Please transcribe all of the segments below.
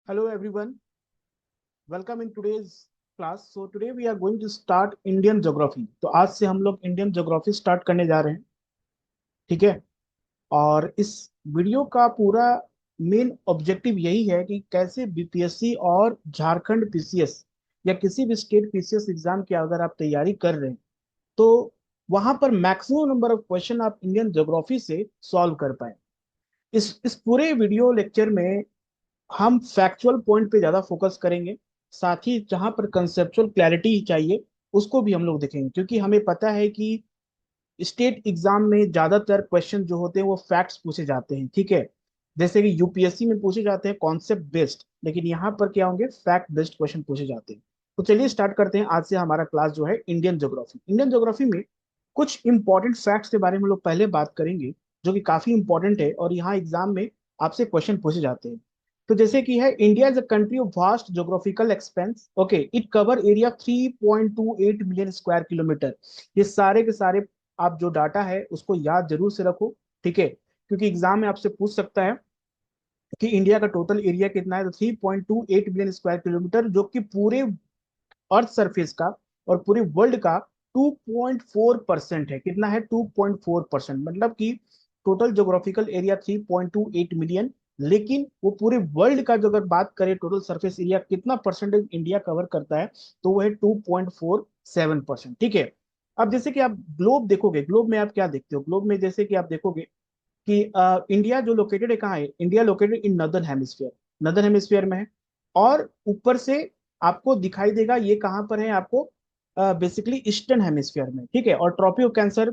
Hello everyone, welcome in today's class. So today we are going to start Indian Geography. तो आज से हम लोग इंडियन ज्योग्राफी स्टार्ट करने जा रहे हैं, ठीक है। और इस वीडियो का पूरा मेन ऑब्जेक्टिव यही है कि कैसे बीपीएससी और झारखंड पीसीएस या किसी भी स्टेट पीसीएस एग्जाम की अगर आप तैयारी कर रहे हैं तो वहां पर मैक्सिमम नंबर ऑफ क्वेश्चन आप इंडियन ज्योग्राफी से सॉल्व कर पाए। इस पूरे वीडियो लेक्चर में हम फैक्चुअल पॉइंट पे ज्यादा फोकस करेंगे, साथ ही जहां पर कंसेप्चुअल क्लैरिटी चाहिए उसको भी हम लोग देखेंगे, क्योंकि हमें पता है कि स्टेट एग्जाम में ज्यादातर क्वेश्चन जो होते हैं वो फैक्ट्स पूछे जाते हैं, ठीक है। जैसे कि यूपीएससी में पूछे जाते हैं कॉन्सेप्ट बेस्ड, लेकिन यहाँ पर क्या होंगे, फैक्ट बेस्ड क्वेश्चन पूछे जाते हैं। तो चलिए स्टार्ट करते हैं। आज से हमारा क्लास जो है इंडियन ज्योग्राफी। इंडियन ज्योग्राफी में कुछ इंपॉर्टेंट फैक्ट्स के बारे में हम लोग पहले बात करेंगे, जो कि काफी इंपॉर्टेंट है और यहाँ एग्जाम में आपसे क्वेश्चन पूछे जाते हैं। तो जैसे कि है, India is a country of vast geographical expense. Okay, it cover area 3.28 million square kilometre. ये सारे के सारे आप जो डाटा है उसको याद जरूर से रखो, ठीक है, क्योंकि एग्जाम में आपसे पूछ सकता है कि इंडिया का टोटल एरिया कितना है। तो 3.28 मिलियन स्क्वायर किलोमीटर, जो कि पूरे अर्थ सरफेस का और पूरे वर्ल्ड का 2.4% है। कितना है, 2.4%। मतलब कि टोटल ज्योग्राफिकल एरिया 3.28 मिलियन, लेकिन वो पूरे वर्ल्ड का जो अगर बात करें टोटल सरफेस एरिया कितना परसेंटेज इंडिया कवर करता है, तो वो है 2.47%, ठीक है। अब जैसे कि आप ग्लोब देखोगे, ग्लोब में आप क्या देखते हो, ग्लोब में जैसे कि आप देखोगे कि इंडिया जो लोकेटेड है कहाँ है, India located in northern hemisphere, northern hemisphere में है। और ऊपर से आपको दिखाई देगा ये कहाँ पर है, आपको बेसिकली ईस्टर्न हेमिस्फीयर में, ठीक है। और ट्रॉपी ऑफ कैंसर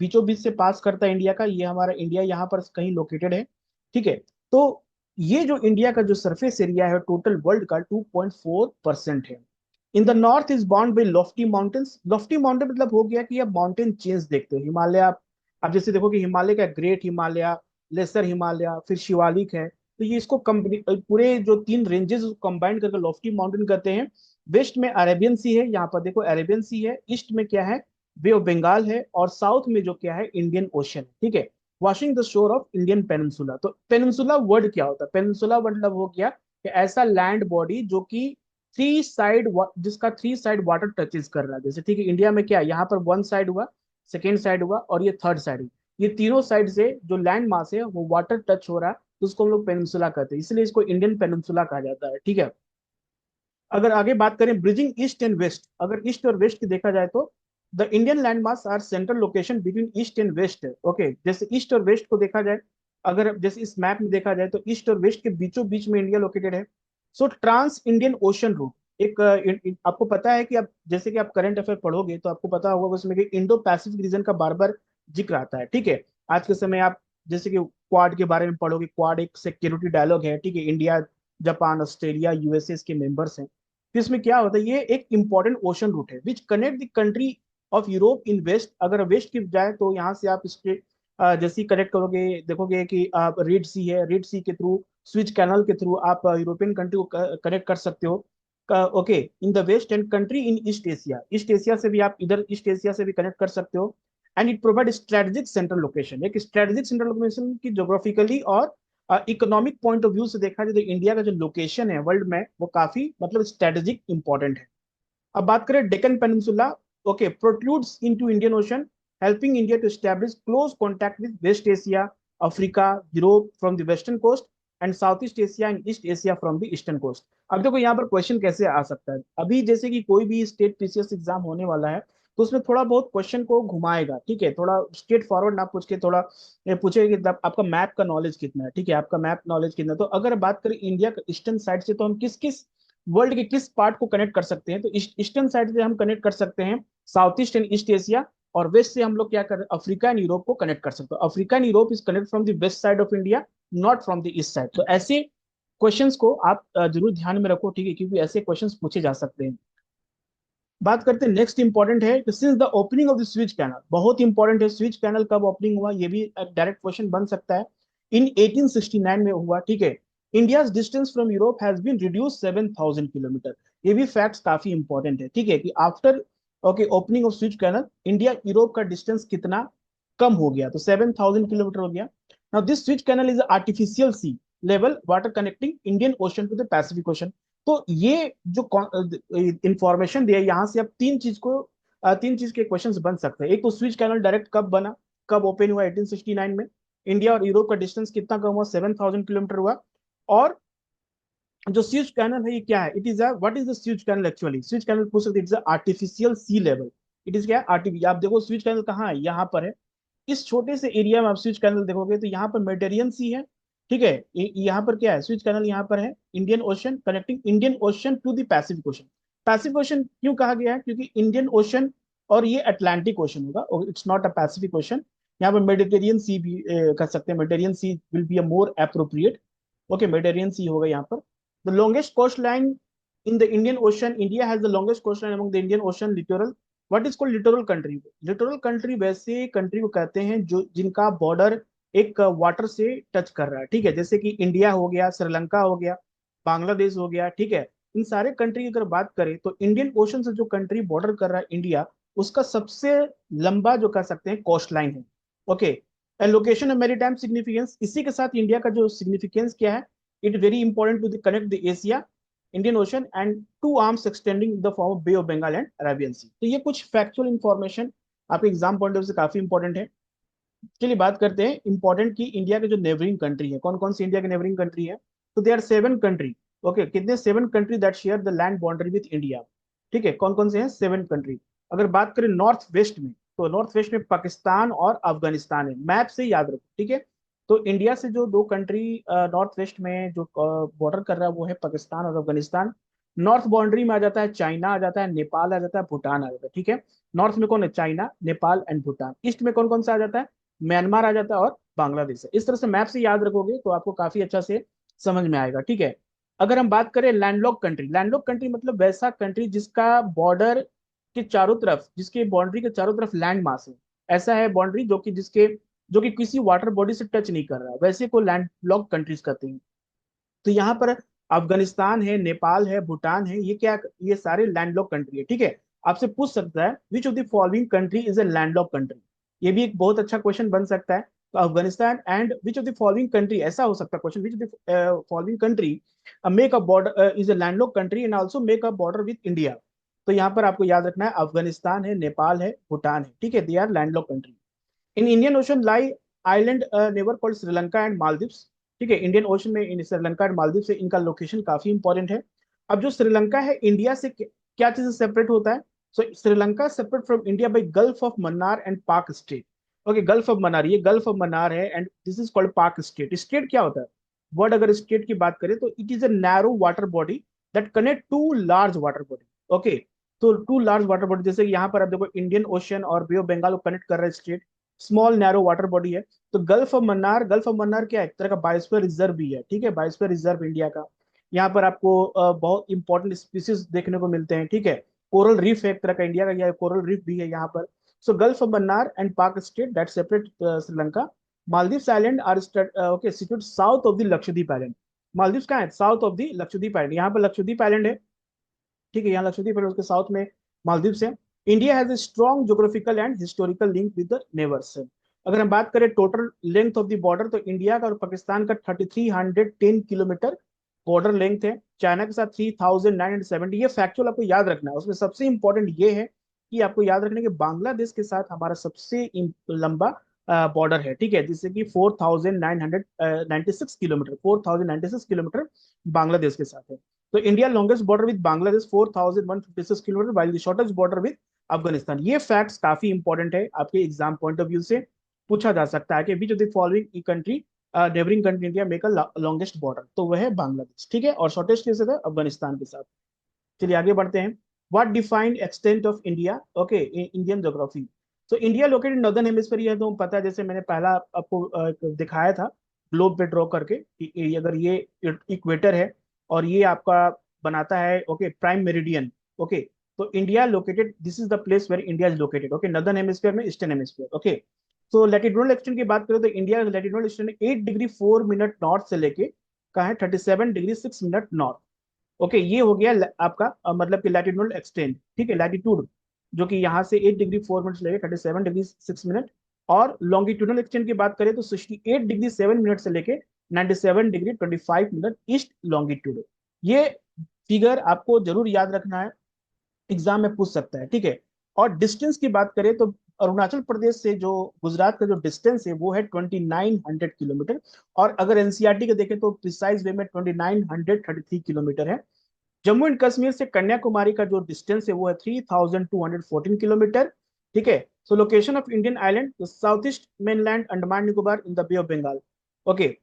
बीचों बीच से पास करता है इंडिया का, ये हमारा इंडिया यहाँ पर कहीं लोकेटेड है, ठीक है। तो ये जो इंडिया का जो सरफेस एरिया है टोटल वर्ल्ड का 2.4% है। इन the north is bound by Lofty mountains. Lofty mountain मतलब हो गया कि आप माउंटेन चेंज देखते हो, हिमालय आप जैसे देखो कि हिमालय का ग्रेट हिमालय, लेसर हिमालय, फिर शिवालिक है। तो ये इसको पूरे जो तीन रेंजेस कंबाइन करके लॉफ्टी माउंटेन कहते हैं। वेस्ट में अरेबियन सी है, यहाँ पर देखो अरेबियन सी है। ईस्ट में क्या है, बे ऑफ बंगाल है। और साउथ में जो क्या है, इंडियन ओशन, ठीक है, washing the shore of Indian peninsula. तो पेनिनसुला वर्ड क्या होता है, पेनिनसुला मतलब हो गया कि ऐसा लैंड बॉडी जो कि थ्री साइड, जिसका थ्री साइड वाटर टचेज कर रहा है। जैसे ठीक है, इंडिया में क्या है, यहाँ पर वन साइड हुआ, सेकेंड साइड हुआ और ये थर्ड साइड। ये तीनों साइड से जो लैंड मास है वो वाटर टच हो रहा है, तो उसको हम लोग पेनिनसुला कहते हैं, इसलिए इसको इंडियन पेनिनसुला कहा जाता है, ठीक है। अगर आगे बात करें ब्रिजिंग ईस्ट एंड वेस्ट, अगर ईस्ट और वेस्ट की देखा जाए तो the Indian landmass are central location between east and west. Okay, जैसे ईस्ट और वेस्ट को देखा जाए, अगर जैसे इस मैप में देखा जाए तो ईस्ट और वेस्ट के बीचों बीच में इंडिया लोकेटेड है। सो ट्रांस इंडियन ओशन रूट एक आपको पता है कि आप जैसे कि आप करंट अफेयर पढ़ोगे तो आपको पता होगा उसमें कि इंडो पैसिफिक रीजन का बार बार जिक्र आता है, ठीक है। आज के समय आप जैसे कि क्वाड के बारे में पढ़ोगे, क्वाड एक सिक्योरिटी डायलॉग है, ठीक है। इंडिया, जापान, ऑस्ट्रेलिया, यूएसए इसके मेंबर्स हैं। तो इसमें क्या होता है, ये एक इंपॉर्टेंट ओशन रूट है which connect the country of Europe in west. अगर वेस्ट की जाए तो यहाँ से आप इसके जैसे ही कनेक्ट करोगे, देखोगे कि आप रेड सी है, रेड सी के थ्रू, स्विच कैनल के थ्रू आप यूरोपियन कंट्री को कनेक्ट कर सकते हो। Okay, in the west and country in East Asia, East Asia से भी आप इधर ईस्ट एशिया से भी कनेक्ट कर सकते हो। And it provide strategic central location, एक स्ट्रेटेजिक सेंट्रल लोकेशन की ज्योग्राफिकली और इकोनॉमिक पॉइंट ऑफ व्यू से देखा जाए तो इंडिया का जो लोकेशन है वर्ल्ड में वो काफी मतलब स्ट्रेटेजिक इंपॉर्टेंट है। अब बात करें Deccan peninsula, okay, protrudes into Indian Ocean, helping India to establish close contact with West Asia, Africa, Europe from the western coast and South East Asia and East Asia from the eastern coast. अब देखो यहाँ पर question कैसे आ सकता है, अभी जैसे कि कोई भी स्टेट पीसीएस एग्जाम होने वाला है तो उसमें थोड़ा बहुत क्वेश्चन को घुमाएगा, ठीक है। थोड़ा स्ट्रेट फॉरवर्ड ना पूछ के थोड़ा ये पूछेगा कि आपका मैप का नॉलेज कितना है, ठीक है, आपका मैप नॉलेज कितना है। तो अगर बात करें इंडिया का ईस्टर्न साइड से, तो हम किस किस वर्ल्ड के किस पार्ट को कनेक्ट कर सकते हैं, तो ईस्टर्न साइड से हम कनेक्ट कर सकते हैं south east and East Asia. और वेस्ट से हम लोग क्या कर अफ्रीका एंड यूरोप को कनेक्ट कर सकते हैं। Africa and Europe is connect from the west side of India, not from the east side. तो ऐसे क्वेश्चंस को आप जरूर ध्यान में रखो, ठीक है, क्योंकि ऐसे क्वेश्चंस पूछे जा सकते हैं। बात करते हैं नेक्स्ट इंपॉर्टेंट है कि since the opening of the Suez Canal, बहुत इंपॉर्टेंट है, स्विच कैनल कब ओपनिंग हुआ ये भी डायरेक्ट क्वेश्चन बन सकता है। इन 1869 में हुआ, ठीक है। India distance from Europe has been reduce 7,000 kilometre. ये भी फैक्ट्स काफी इंपॉर्टेंट है, ठीक है, कि after okay opening of Suez canal India Europe का डिस्टेंस कितना कम हो गया, तो 7,000 किलोमीटर हो गया। Now this Suez canal is artificial sea, level water connecting Indian ocean to the Pacific ocean. तो ये जो इंफॉर्मेशन दिया, यहाँ से आप तीन चीज के क्वेश्चंस बन सकते हैं। एक तो स्विच कैनल डायरेक्ट कब बना, कब ओपन हुआ 1869 में, इंडिया और यूरोप का डिस्टेंस कितना कम हुआ, 7000 किलोमीटर हुआ, और जो स्यूज कैनल है ये क्या है, it is what is the Suez canal actually. Suez canal पूछ सकते, it's artificial sea level. It is क्या है, आर्टिफिशियल। आप देखो स्यूज कैनल कहाँ है, यहाँ पर है। इस छोटे से एरिया में आप स्विच कैनल देखोगे तो यहाँ पर मेडिटेरियन सी है, ठीक है। यहाँ पर क्या है, स्विच कैनल यहाँ पर है, Indian Ocean connecting Indian ocean to the Pacific Ocean. Pacific Ocean क्यों कहा गया है, क्योंकि इंडियन ओशन और ये अटलांटिक ओशन होगा, it's not a Pacific Ocean. यहाँ पर मेडिटेरियन सी भी कर सकते हैं, Mediterranean Sea will be a more appropriate. Okay, Mediterranean Sea होगा यहाँ पर। The longest coastline in the Indian Ocean, India has the longest coastline among the Indian ocean littoral. What is called littoral country. Littoral country वैसे country को कहते हैं जो जिनका border एक वाटर से टच कर रहा है, ठीक है। जैसे कि इंडिया हो गया, श्रीलंका हो गया, बांग्लादेश हो गया, ठीक है। इन सारे कंट्री की अगर बात करें तो इंडियन ओशन से जो कंट्री बॉर्डर कर रहा है इंडिया, उसका सबसे लंबा जो कह सकते हैं कोस्ट लाइन है। Okay, location of maritime significance, इसी के साथ इंडिया का जो सिग्निफिकेंस क्या है, it very important to connect the Asia, Indian Ocean and to arms extending the form of Bay of Bengal and Arabian Sea. तो ये कुछ फैक्चुअल इंफॉर्मेशन आपके एग्जाम पॉइंट ऑफ व्यू से काफी इंपॉर्टेंट है। चलिए बात करते हैं इंपॉर्टेंट की इंडिया के जो नेबरिंग कंट्री है, कौन कौन सी इंडिया के नेबरिंग कंट्री है। तो दे आर 7 कंट्री। ओके, कितने, 7 country that share the land boundary with India. ठीक है, कौन कौन से हैं, 7 कंट्री। अगर बात करें नॉर्थ वेस्ट में, तो नॉर्थ वेस्ट में पाकिस्तान और अफगानिस्तान है, मैप से याद रखो, ठीक है। तो इंडिया से जो 2 कंट्री नॉर्थ वेस्ट में जो बॉर्डर कर रहा है वो है पाकिस्तान और अफगानिस्तान। नॉर्थ बाउंड्री में आ जाता है चाइना, आ जाता है नेपाल, आ जाता है भूटान, आ जाता है, ठीक है। नॉर्थ में कौन है, China, Nepal and Bhutan. East में कौन कौन सा आ जाता है, म्यांमार आ जाता है और बांग्लादेश है। इस तरह से मैप से याद रखोगे तो आपको काफी अच्छा से समझ में आएगा, ठीक है। अगर हम बात करें लैंडलॉक कंट्री, लैंडलॉक कंट्री मतलब वैसा कंट्री जिसका बॉर्डर के चारों तरफ, जिसके बाउंड्री के चारों तरफ लैंड मास है। ऐसा है बाउंड्री जो कि किसी वाटर बॉडी से टच नहीं कर रहा, वैसे को लैंडलॉक कंट्रीज कहते हैं। तो यहाँ पर अफगानिस्तान है, नेपाल है, भूटान है, ये क्या, ये सारे लैंडलॉक कंट्री है, ठीक है। आपसे पूछ सकता है which of the following country is a landlocked country. ये भी एक बहुत अच्छा क्वेश्चन बन सकता है। तो Afghanistan and which of the following country, ऐसा हो सकता है question, which of the following country make a border is a landlocked country and also make a border with India. तो यहाँ पर आपको याद रखना है अफगानिस्तान है, नेपाल है, भूटान है, ठीक है, they are landlocked country. In Indian ocean lie island never called Sri Lanka and Maldives. ठीक है, इंडियन ओशन में इन श्रीलंका एंड मालदीव से इनका लोकेशन काफी इंपॉर्टेंट है। अब जो श्रीलंका है इंडिया से क्या चीज सेपरेट होता है। So Sri Lanka separate from India by Gulf of Mannar and Palk Strait. Okay, Gulf of Mannar, ये गल्फ ऑफ मन्नार है and this is called Palk Strait. Strait क्या होता है, वर्ड अगर स्टेट की बात करें तो it is a narrow water body that connect two large water body. Okay, तो टू लार्ज वाटर बॉडी, जैसे कि यहाँ पर आप देखो इंडियन ओशन और बे ऑफ बंगाल को कनेक्ट कर रहा है state, small narrow water body है। तो गल्फ ऑफ मन्नार क्या है, एक तरह का बायोस्फीयर रिजर्व भी है, ठीक है, बायोस्फीयर रिजर्व इंडिया का। यहाँ पर आपको बहुत इंपॉर्टेंट स्पीसीज देखने को मिलते हैं, ठीक है। कोरल रीफ है एक तरह का इंडिया का, यह कोरल रीफ भी है यहाँ पर। So gulf of Mannar and Palk strait that separate Sri Lanka. Maldives island are okay situated south of the Lakshadweep island. Maldives कहाँ है, south of the Lakshadweep island, यहाँ पर लक्षद्वीप आइलैंड है, ठीक है, यहाँ लक्षद्वीप है, उसके साउथ में मालदीव्स है। India has a strong geographical and historical link with the neighbours. अगर हम बात करें total length of the border, तो इंडिया का और पाकिस्तान का 3310 किलोमीटर बॉर्डर लेंथ है, चाइना के साथ 3970। ये फैक्चुअल आपको याद रखना है। उसमें सबसे इंपॉर्टेंट ये है कि आपको याद रखना है कि बांग्लादेश के साथ हमारा सबसे लंबा बॉर्डर है, ठीक है, जिससे कि 4996 किलोमीटर, 4096 किलोमीटर बांग्लादेश के साथ है। तो India longest border with Bangladesh 4156 kilometre, while the shortest border with Afghanistan. ये फैक्ट्स काफी इंपॉर्टेंट है, आपके एग्जाम पॉइंट ऑफ व्यू से पूछा जा सकता है कि विच of the following country neighbouring country India make a longest border, तो वह है बांग्लादेश, ठीक है, और शॉर्टेस्ट कैसे था, अफगानिस्तान के साथ। चलिए आगे बढ़ते हैं। What defined extent of India, okay, Indian geography. तो इंडिया लोकेटेड नॉर्दर्न हेमिस्फीयर, ये तो पता है, जैसे मैंने पहला आपको दिखाया था ग्लोब पे ड्रॉ करके कि अगर ये इक्वेटर है और ये आपका बनाता है, ओके, प्राइम मेरिडियन। ओके, तो India located, this is the place where India is located, okay, northern hemisphere में, ईस्टर्न हेमिस्फीयर। ओके, तो लैटिट्यूडनल एक्सटेंट की बात करें तो India latitudinal extent 8 degree 4 minute north से लेके कहा है 37 डिग्री 6 मिनट नॉर्थ। ओके, ये हो गया आपका मतलब कि लैटिट्यूडनल एक्सटेंट, ठीक है, लैटिट्यूड जो कि यहाँ से 8 डिग्री 4 मिनट से लेके 37 डिग्री 6 मिनट। और लॉन्गिट्यूडनल एक्सटेंट की बात करें तो 68 डिग्री 7 मिनट से लेके 97 डिग्री 25 मिनट ईस्ट लॉन्गिट्यूड। ये फिगर आपको जरूर याद रखना है, एग्जाम में पूछ सकता है, ठीक है। और डिस्टेंस की बात करें तो अरुणाचल प्रदेश से जो गुजरात का जो डिस्टेंस है वो है 2900 किलोमीटर। और अगर एनसीईआरटी के देखें तो प्रिसाइज वे में 2933 किलोमीटर है। जम्मू एंड कश्मीर से कन्याकुमारी का जो डिस्टेंस है वो है 3214 किलोमीटर, ठीक है। So location of Indian island south east mainland Andaman Nicobar in the bay of Bengal. Okay,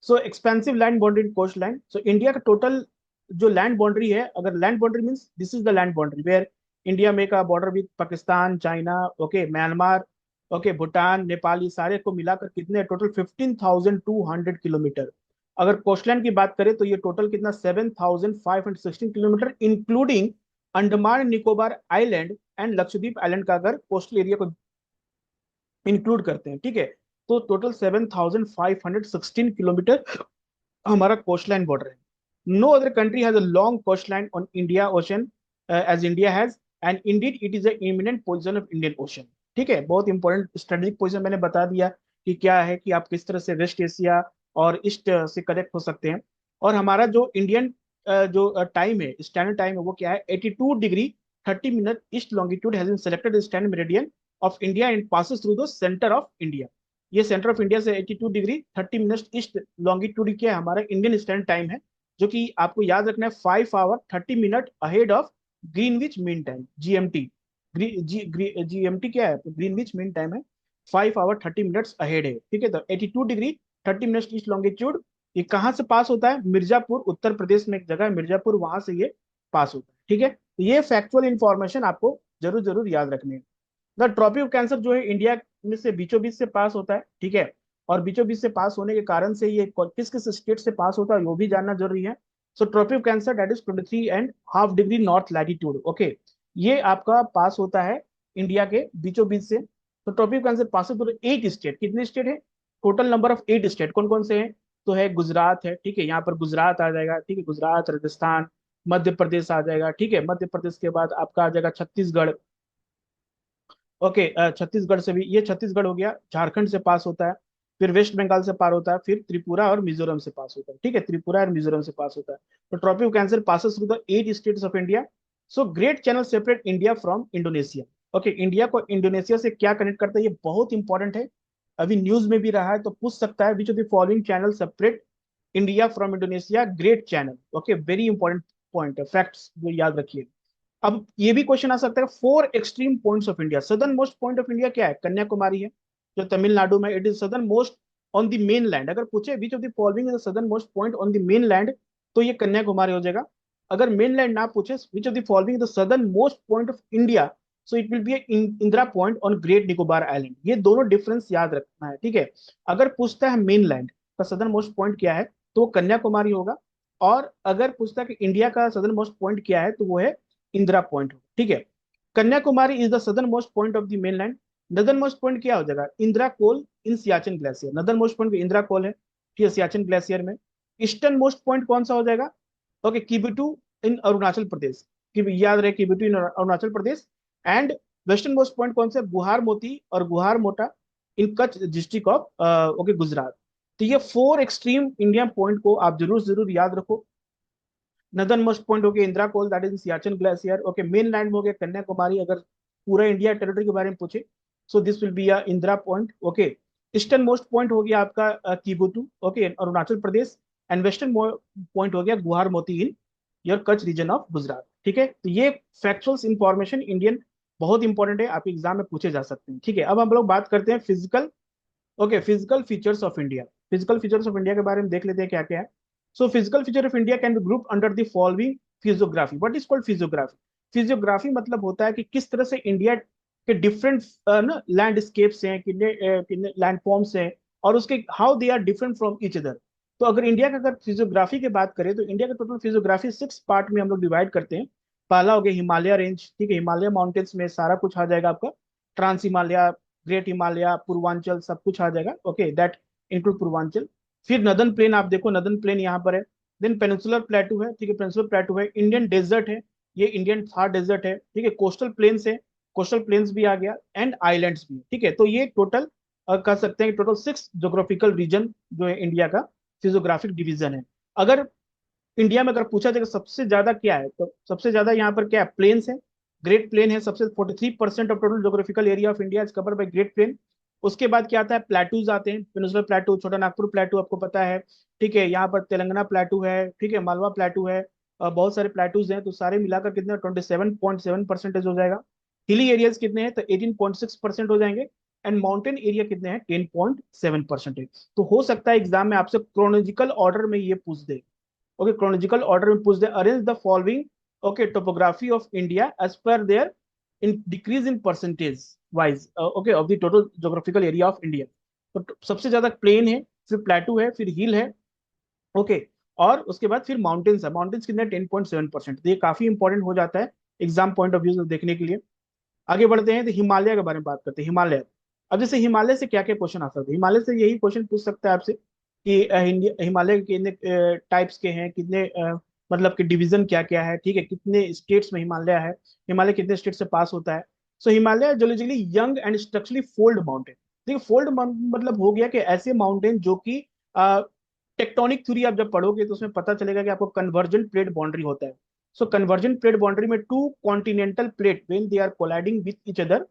so expensive land boundary coast line. So India का टोटल जो लैंड बाउंड्री है, अगर land boundary means this is the land boundary where India make a border with Pakistan, China, okay, Myanmar, okay, Bhutan, Nepal, ये सारे को मिलाकर कितने, total 15,200 kilometre. अगर कोस्टलाइन की बात करें तो ये टोटल कितना, 7,516 kilometre, including Andaman Nicobar island and Lakshadweep island का अगर कोस्टल एरिया को इंक्लूड करते हैं, ठीक है। तो टोटल 7,516 किलोमीटर हमारा कोस्टलाइन बॉर्डर है। No other country has a long coastline on India ocean as India has, and indeed it is a eminent position of Indian ocean. ठीक है, बहुत इंपॉर्टेंट स्ट्रेटेजिक पोजीशन मैंने बता दिया कि क्या है, कि आप किस तरह से वेस्ट एशिया और ईस्ट से कनेक्ट हो सकते हैं। और हमारा जो इंडियन जो टाइम है, स्टैंडर्ड टाइम है, वो क्या है, 82 degree 30 minute east longitude has been selected standard meridian of India and passes through the centre of India. ये सेंटर ऑफ इंडिया से 82 डिग्री 30 मिनट ईस्ट लॉन्गिट्यूड क्या है, हमारा इंडियन स्टैंडर्ड टाइम है, जो कि आपको याद रखना है 5 hour 30 minute ahead of Greenwich mean time, GMT. GMT क्या है, ग्रीनविच मीन टाइम है, 5 आवर 30 मिनट्स अहेड है, ठीक है। तो 82 डिग्री 30 मिनट ईस्ट लॉन्गिट्यूड, ये कहाँ से पास होता है, मिर्जापुर, उत्तर प्रदेश में एक जगह है मिर्जापुर, वहां से ये पास होता है, ठीक है। तो ये फैक्चुअल इंफॉर्मेशन आपको जरूर जरूर याद रखनी है। द ट्रॉपी ऑफ कैंसर जो है इंडिया में से बीचों बीच से पास होता है, ठीक है। और बीचों बीच से पास होने के कारण से ये किस किस स्टेट से पास होता है वो भी जानना जरूरी है। So Tropic of Cancer that is 23.5 degree north latitude, okay, ये आपका पास होता है इंडिया के बीचों बीच से। तो tropic of cancer pass to 8 state, कितने स्टेट है, टोटल नंबर ऑफ 8 स्टेट कौन कौन से हैं, तो है गुजरात है, ठीक है, यहाँ पर गुजरात आ जाएगा, ठीक है, गुजरात, राजस्थान, मध्य प्रदेश आ जाएगा, ठीक है। मध्य प्रदेश के बाद आपका आ जाएगा छत्तीसगढ़, ओके, छत्तीसगढ़ से भी, ये छत्तीसगढ़ हो गया, झारखंड से पास होता है, फिर वेस्ट बंगाल से पार होता है, फिर त्रिपुरा और मिजोरम से पास होता है, ठीक है, त्रिपुरा और मिजोरम से पास होता है। तो tropic of cancer passes through the 8 states of India. So great channel separate India from Indonesia. Okay, India को इंडोनेशिया से क्या कनेक्ट करता है, ये बहुत इंपॉर्टेंट है, अभी न्यूज में भी रहा है, तो पूछ सकता है, which of the following channel separate India from Indonesia, great channel, okay, very important point है, फैक्ट्स जो याद रखिए। अब ये भी क्वेश्चन आ सकता है, 4 extreme points of India, southern most point of India क्या है, कन्याकुमारी है, जो तमिलनाडु में, it is southern most on the main land. अगर पूछे विच of the following is the southernmost point on the main land, तो ये कन्याकुमारी हो जाएगा। अगर मेन लैंड ना पूछे, विच of the following the southernmost point of India, so it will be Indira point on great Nicobar island. ये दोनों difference याद रखना है, ठीक है। अगर पूछता है मेन लैंड का सदर्न मोस्ट पॉइंट क्या है, तो वो कन्याकुमारी होगा। और अगर पूछता है कि इंडिया का सदर्न मोस्ट पॉइंट क्या है, तो वो है इंदिरा पॉइंट, ठीक है। Kanyakumari is the southernmost point of the mainland. Northernmost point क्या हो जाएगा, Indira Col in Siachen glacier, northernmost point Indira Col है, ठीक है, सियाचिन ग्लेशियर में। ईस्टर्न मोस्ट पॉइंट कौन सा हो जाएगा, ओके, किबिटू इन अरुणाचल प्रदेश, कि याद रहे, Kibithu in Arunachal Pradesh. And westernmost point कौन सा, गुहार मोती और Guhar Mota in Kutch district of, okay, Gujarat. तो ये 4 एक्सट्रीम इंडिया पॉइंट को आप जरूर जरूर याद रखो। नदर्न मोस्ट पॉइंट हो गया Indira Col that is Siachen glacier, okay, mainland में हो गया कन्याकुमारी, अगर पूरा इंडिया टेरिटरी के बारे में पूछे, so this will be a Indira Point, okay. Easternmost point हो गया आपका Kibithu, okay, Arunachal Pradesh. And western point हो गया Guhar Moti in your Kutch region of Gujarat, ठीक है। तो ये फैक्चुअल्स इंफॉर्मेशन इंडियन बहुत इंपॉर्टेंट है, आप एग्जाम में पूछे जा सकते हैं, ठीक है। अब हम लोग बात करते हैं physical, okay, physical features of India. Physical features of India के बारे में देख लेते हैं क्या क्या है। So physical feature of India can be group under the following physiography. What is called physiography, physiography मतलब होता है कि किस तरह से इंडिया के डिफरेंट ना लैंडस्केप्स हैं, कितने कितने लैंडफॉर्म्स हैं, और उसके how they are different from each other. तो अगर इंडिया का अगर फिजियोग्राफी की बात करें, तो इंडिया का टोटल फिजियोग्राफी 6 पार्ट में हम लोग डिवाइड करते हैं। पहला हो गया हिमालय रेंज, ठीक है, हिमालय माउंटेन्स में सारा कुछ आ जाएगा आपका, ट्रांस हिमालय, ग्रेट हिमालय, पूर्वांचल, सब कुछ आ जाएगा, ओके, दैट इंक्लूड पूर्वांचल। फिर नदन प्लेन, आप देखो नदन प्लेन यहाँ पर है। देन पेनिनसुलर प्लेटू है, ठीक है, पेनिनसुलर प्लेटू है। इंडियन डेजर्ट है, ये इंडियन थार डेजर्ट है, ठीक है। कोस्टल प्लेन्स है, कोस्टल प्लेन्स भी आ गया, एंड आइलैंड्स भी, ठीक है। तो ये टोटल कह सकते हैं टोटल 6 जोग्राफिकल रीजन जो है इंडिया का, फिजियोग्राफिक डिवीजन है। अगर इंडिया में अगर पूछा जाए कि सबसे ज्यादा क्या है, तो सबसे ज्यादा यहाँ पर क्या है, प्लेन्स है। ग्रेट प्लेन है सबसे, 43% of total geographical area of India is covered by great plain. उसके बाद क्या आता है, प्लेटूज आते हैं, पेनिनसुलर प्लेटू, छोटा नागपुर प्लेटू आपको पता है, ठीक है। यहाँ पर तेलंगाना प्लेटू है, ठीक है, मालवा प्लेटू है, बहुत सारे प्लेटूज हैं, तो सारे मिलाकर कितने 27.7% हो जाएगा। हिली एरियाज कितने हैं, तो 18.6% हो जाएंगे। एंड माउंटेन एरिया कितने हैं, 10.7% है। तो हो सकता है एग्जाम में आपसे क्रोनोलॉजिकल ऑर्डर में ये पूछ दे। ओके, क्रोनोलॉजिकल ऑर्डर में पूछ दे, arrange the following, okay, topography of India as per their in decrease in percentage wise, okay, of the total geographical area of India. तो सबसे ज्यादा प्लेन है, फिर प्लेटू है, फिर हिल है, ओके, और उसके बाद फिर माउंटेन्स है। माउंटेन्स कितने, 10.7%। तो ये काफी इंपॉर्टेंट हो जाता है एग्जाम पॉइंट ऑफ व्यू से देखने के लिए। आगे बढ़ते हैं तो हिमालय के बारे में बात करते हैं। हिमालय, अब जैसे हिमालय से क्या क्या क्वेश्चन आ सकते हैं, हिमालय से यही क्वेश्चन पूछ सकता है आपसे कि हिमालय के कितने टाइप्स के हैं, कितने मतलब कि डिवीजन क्या क्या है, ठीक है, कितने स्टेट्स में हिमालय है, हिमालय कितने स्टेट से पास होता है। So Himalaya geologically young and structurally fold mountain. देखिए फोल्ड मतलब हो गया कि ऐसे माउंटेन जो कि टेक्टोनिक थ्योरी आप जब पढ़ोगे तो उसमें पता चलेगा कि आपको कन्वर्जेंट प्लेट बाउंड्री होता है। सो कन्वर्जेंट प्लेट बाउंड्री में two continental plate when they are colliding with each other,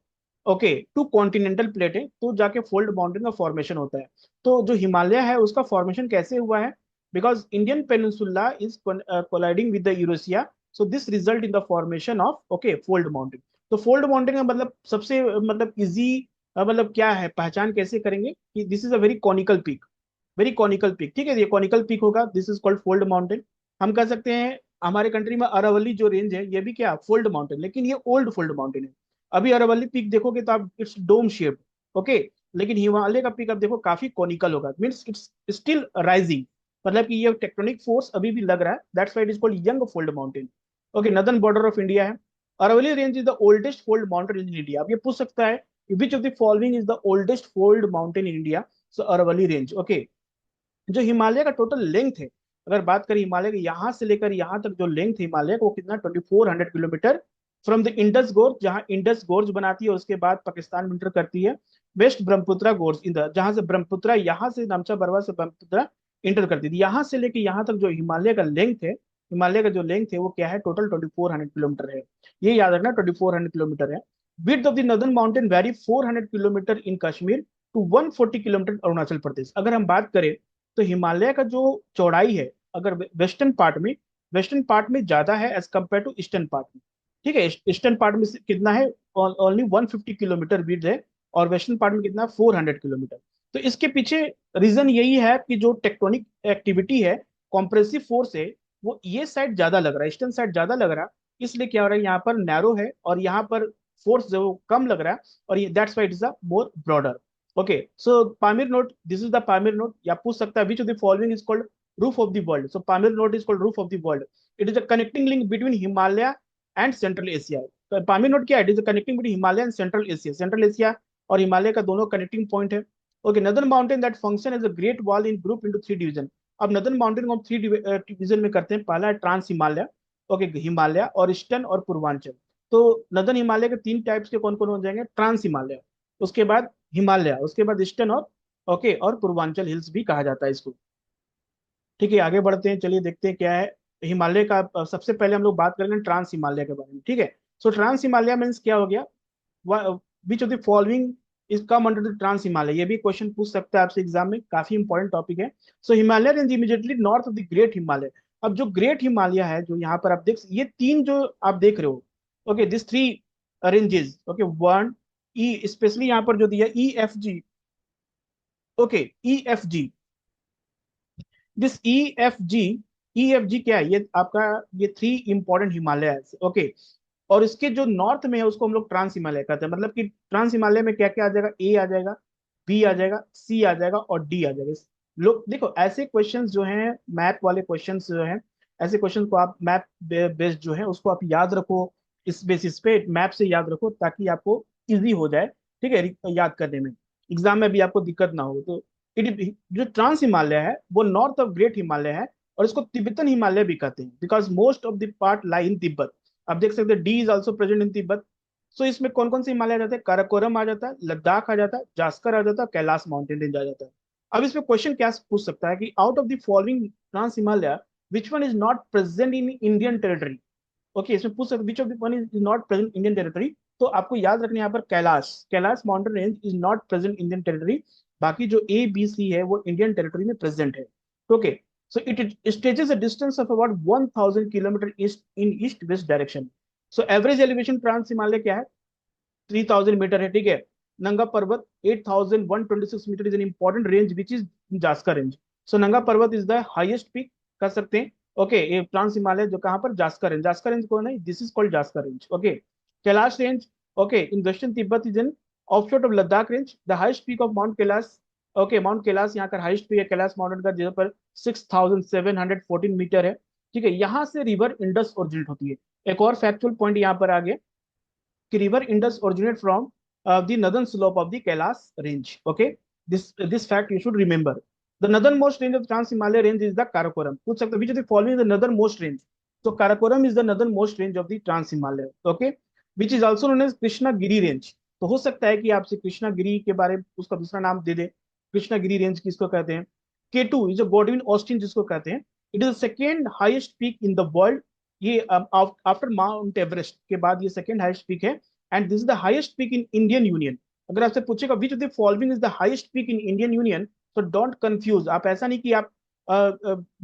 okay, two continental plate है तो जाके फोल्ड माउंटेन का फॉर्मेशन होता है। तो जो हिमालय है उसका फॉर्मेशन कैसे हुआ है, because Indian peninsula is colliding with the Eurasia, so this result in the formation of, okay, fold mountain. तो फोल्ड माउंटेन का मतलब सबसे मतलब इजी मतलब क्या है, पहचान कैसे करेंगे कि this is a very conical peak, very conical peak, ठीक है, ये कॉनिकल पीक होगा, this is called fold mountain. हम कह सकते हैं हमारे कंट्री में अरावली जो रेंज है ये भी क्या, फोल्ड माउंटेन, लेकिन ये ओल्ड फोल्ड माउंटेन है। अभी अरावली पीक देखोगे तो आप इट्स डोम शेप्ड, ओके, लेकिन हिमालय का पीक आप देखो काफी कॉनिकल होगा, मीन्स इट्स स्टिल राइजिंग, मतलब कि ये टेक्टोनिक फोर्स अभी भी लग रहा है, that's why it is called young fold mountain. Okay, northern border of India है। Aravalli range is the oldest fold mountain in India. अब ये पूछ सकता है which of the following is the oldest fold mountain in India, so Aravalli range, okay. जो हिमालय का total length है, अगर बात करें हिमालय के यहाँ से लेकर यहाँ तक जो लेंथ है हिमालय का, वो कितना, 2400 किलोमीटर। फ्रॉम द इंडस गोर्ज, जहाँ इंडस गोर्ज बनाती है उसके बाद पाकिस्तान में इंटर करती है, west Brahmaputra gorge in the, जहां से ब्रह्मपुत्र, यहाँ से नामचा बरवा से ब्रह्मपुत्र इंटर करती थी, यहाँ से लेके यहाँ तक जो हिमालय का लेंथ है, हिमालय का जो लेंथ है वो क्या है, टोटल 2400 किलोमीटर है। ये याद रखना 2400 किलोमीटर है। Width of the northern mountain vary 400 kilometre in Kashmir to 140 kilometre Arunachal Pradesh. अगर हम बात करें तो हिमालय का जो चौड़ाई है, अगर वेस्टर्न पार्ट में ज्यादा है as compare to eastern part में, ठीक है। ईस्टर्न पार्ट में कितना है, ओनली 150 किलोमीटर विड्थ है, और वेस्टर्न पार्ट में कितना, 400 किलोमीटर। तो इसके पीछे रीजन यही है कि जो टेक्टोनिक एक्टिविटी है, कॉम्प्रेसिव फोर्स है, वो ये साइड ज्यादा लग रहा है, ईस्टर्न साइड ज्यादा लग रहा है, इसलिए क्या हो रहा है, यहाँ पर नैरो है और यहाँ पर फोर्स जो कम लग रहा है, और ये that's why it is a more broader. Okay, so Pamir knot, this is the Pamir knot, या पूछ सकता है which of the following is called roof of the world. So Pamir knot is called roof of the world. It is a connecting link between Himalaya and central Asia. तो Pamir knot क्या है, it is a connecting between Himalaya and central Asia, central Asia और हिमालय का दोनों connecting point है। Okay, northern mountain that function as a great wall in group into three division. अब northern mountain को हम थ्री डिवीजन में करते हैं। पहला है ट्रांस हिमालय, ओके, हिमालय और ईस्टर्न और पूर्वांचल। तो नदर्न हिमालय के तीन टाइप्स के कौन कौन हो जाएंगे, ट्रांस हिमालय, उसके बाद हिमालय, उसके बाद ईस्टर्न और, ओके, और पूर्वांचल हिल्स भी कहा जाता है इसको। ठीक है, आगे बढ़ते हैं, चलिए देखते हैं क्या है हिमालय का। सबसे पहले हम लोग बात करेंगे ट्रांस हिमालय के बारे में, ठीक है। सो ट्रांस हिमालय मीन्स क्या हो गया, which of the following is come under the trans Himalaya. ये भी क्वेश्चन पूछ सकता है आपसे एग्जाम में, काफी इंपॉर्टेंट टॉपिक है। So Himalaya range immediately north of the great Himalaya. अब जो ग्रेट हिमालय है, जो यहाँ पर आप देख, ये तीन जो आप देख रहे हो, okay, this three ranges, okay, one, E specially यहाँ पर जो दिया EFG, okay, EFG, this E F G क्या है, ये आपका, ये थ्री इंपॉर्टेंट हिमालय है, ओके। और इसके जो नॉर्थ में है उसको हम लोग ट्रांस हिमालय कहते हैं, मतलब कि ट्रांस हिमालय में क्या क्या आ जाएगा, ए आ जाएगा, बी आ जाएगा, सी आ जाएगा और डी आ जाएगा। लोग देखो ऐसे क्वेश्चंस जो हैं, मैप वाले क्वेश्चंस जो हैं, ऐसे क्वेश्चन को आप मैप बेस्ड जो है उसको आप याद रखो, इस बेसिस पे मैप से याद रखो ताकि आपको इजी हो जाए, ठीक है, याद करने में, एग्जाम में भी आपको दिक्कत ना हो। तो जो ट्रांस हिमालय है वो नॉर्थ ऑफ ग्रेट हिमालय है, और इसको तिब्बतन हिमालय भी कहते हैं, because most of the part lie in Tibet. आप देख सकते हैं D is also present in Tibet. So इसमें कौन कौन से हिमालय आ जाते हैं, काराकोरम आ जाता है, लद्दाख आ जाता है, जास्कर आ जाता है, कैलाश माउंटेन रेंज आ जाता है। अब इसमें क्वेश्चन क्या पूछ सकता है कि out of the following trans Himalaya which one is not present in Indian territory. Okay, इसमें पूछ सकते which of the one is not present Indian territory. तो आपको याद रखना है यहाँ पर Kailash, Kailash mountain range is not present Indian territory. बाकी जो ए बी सी है वो इंडियन टेरिटरी में प्रेजेंट है। Okay, so it stretches a distance of about 1000 kilometre east in east west direction. So average elevation trans Himalaya क्या है? 3000 metre है, ठीक है। Nanga Parbat 8126 metre is an important range which is Zaskar range. So Nanga Parbat is the highest peak कर सकते हैं। Okay, ये trans Himalaya जो कहाँ पर? जास्का रेंज कौन है? This is called Zaskar range. Okay, Kailash range, okay, in western Tibet is in offshore of Ladakh range. The highest peak of mount Kailash, okay, mount Kailash यहाँ का हाईएस्ट पीक है कैलाश माउंटेन का, जहाँ पर 6714 मीटर है। ठीक है, यहाँ से रिवर इंडस ओरिजिनेट होती है। एक और फैक्चुअल पॉइंट यहाँ पर आ गया कि river Indus originate from the northern slope of the Kailash range. Okay, this fact you should remember. The northernmost range of Trans Himalaya range is the Karakoram. पूछ सकते which of the following is the northernmost range? So Karakoram is the northernmost range of the Trans Himalaya. Okay, which is also known as Krishna Giri range. तो हो सकता है कि आपसे कृष्णा गिरी के बारे में उसका दूसरा नाम दे दे। कृष्णा गिरी रेंज किसको कहते हैं? K2 is a Godwin Austen जिसको कहते हैं। It is the second highest peak in the world. ये आफ्टर माउंट एवरेस्ट के बाद ये सेकेंड हाईएस्ट पीक है। And this is the highest peak in Indian union. अगर आपसे पूछेगा विच of the following is the highest peak in Indian union, तो don't confuse. आप ऐसा नहीं कि आप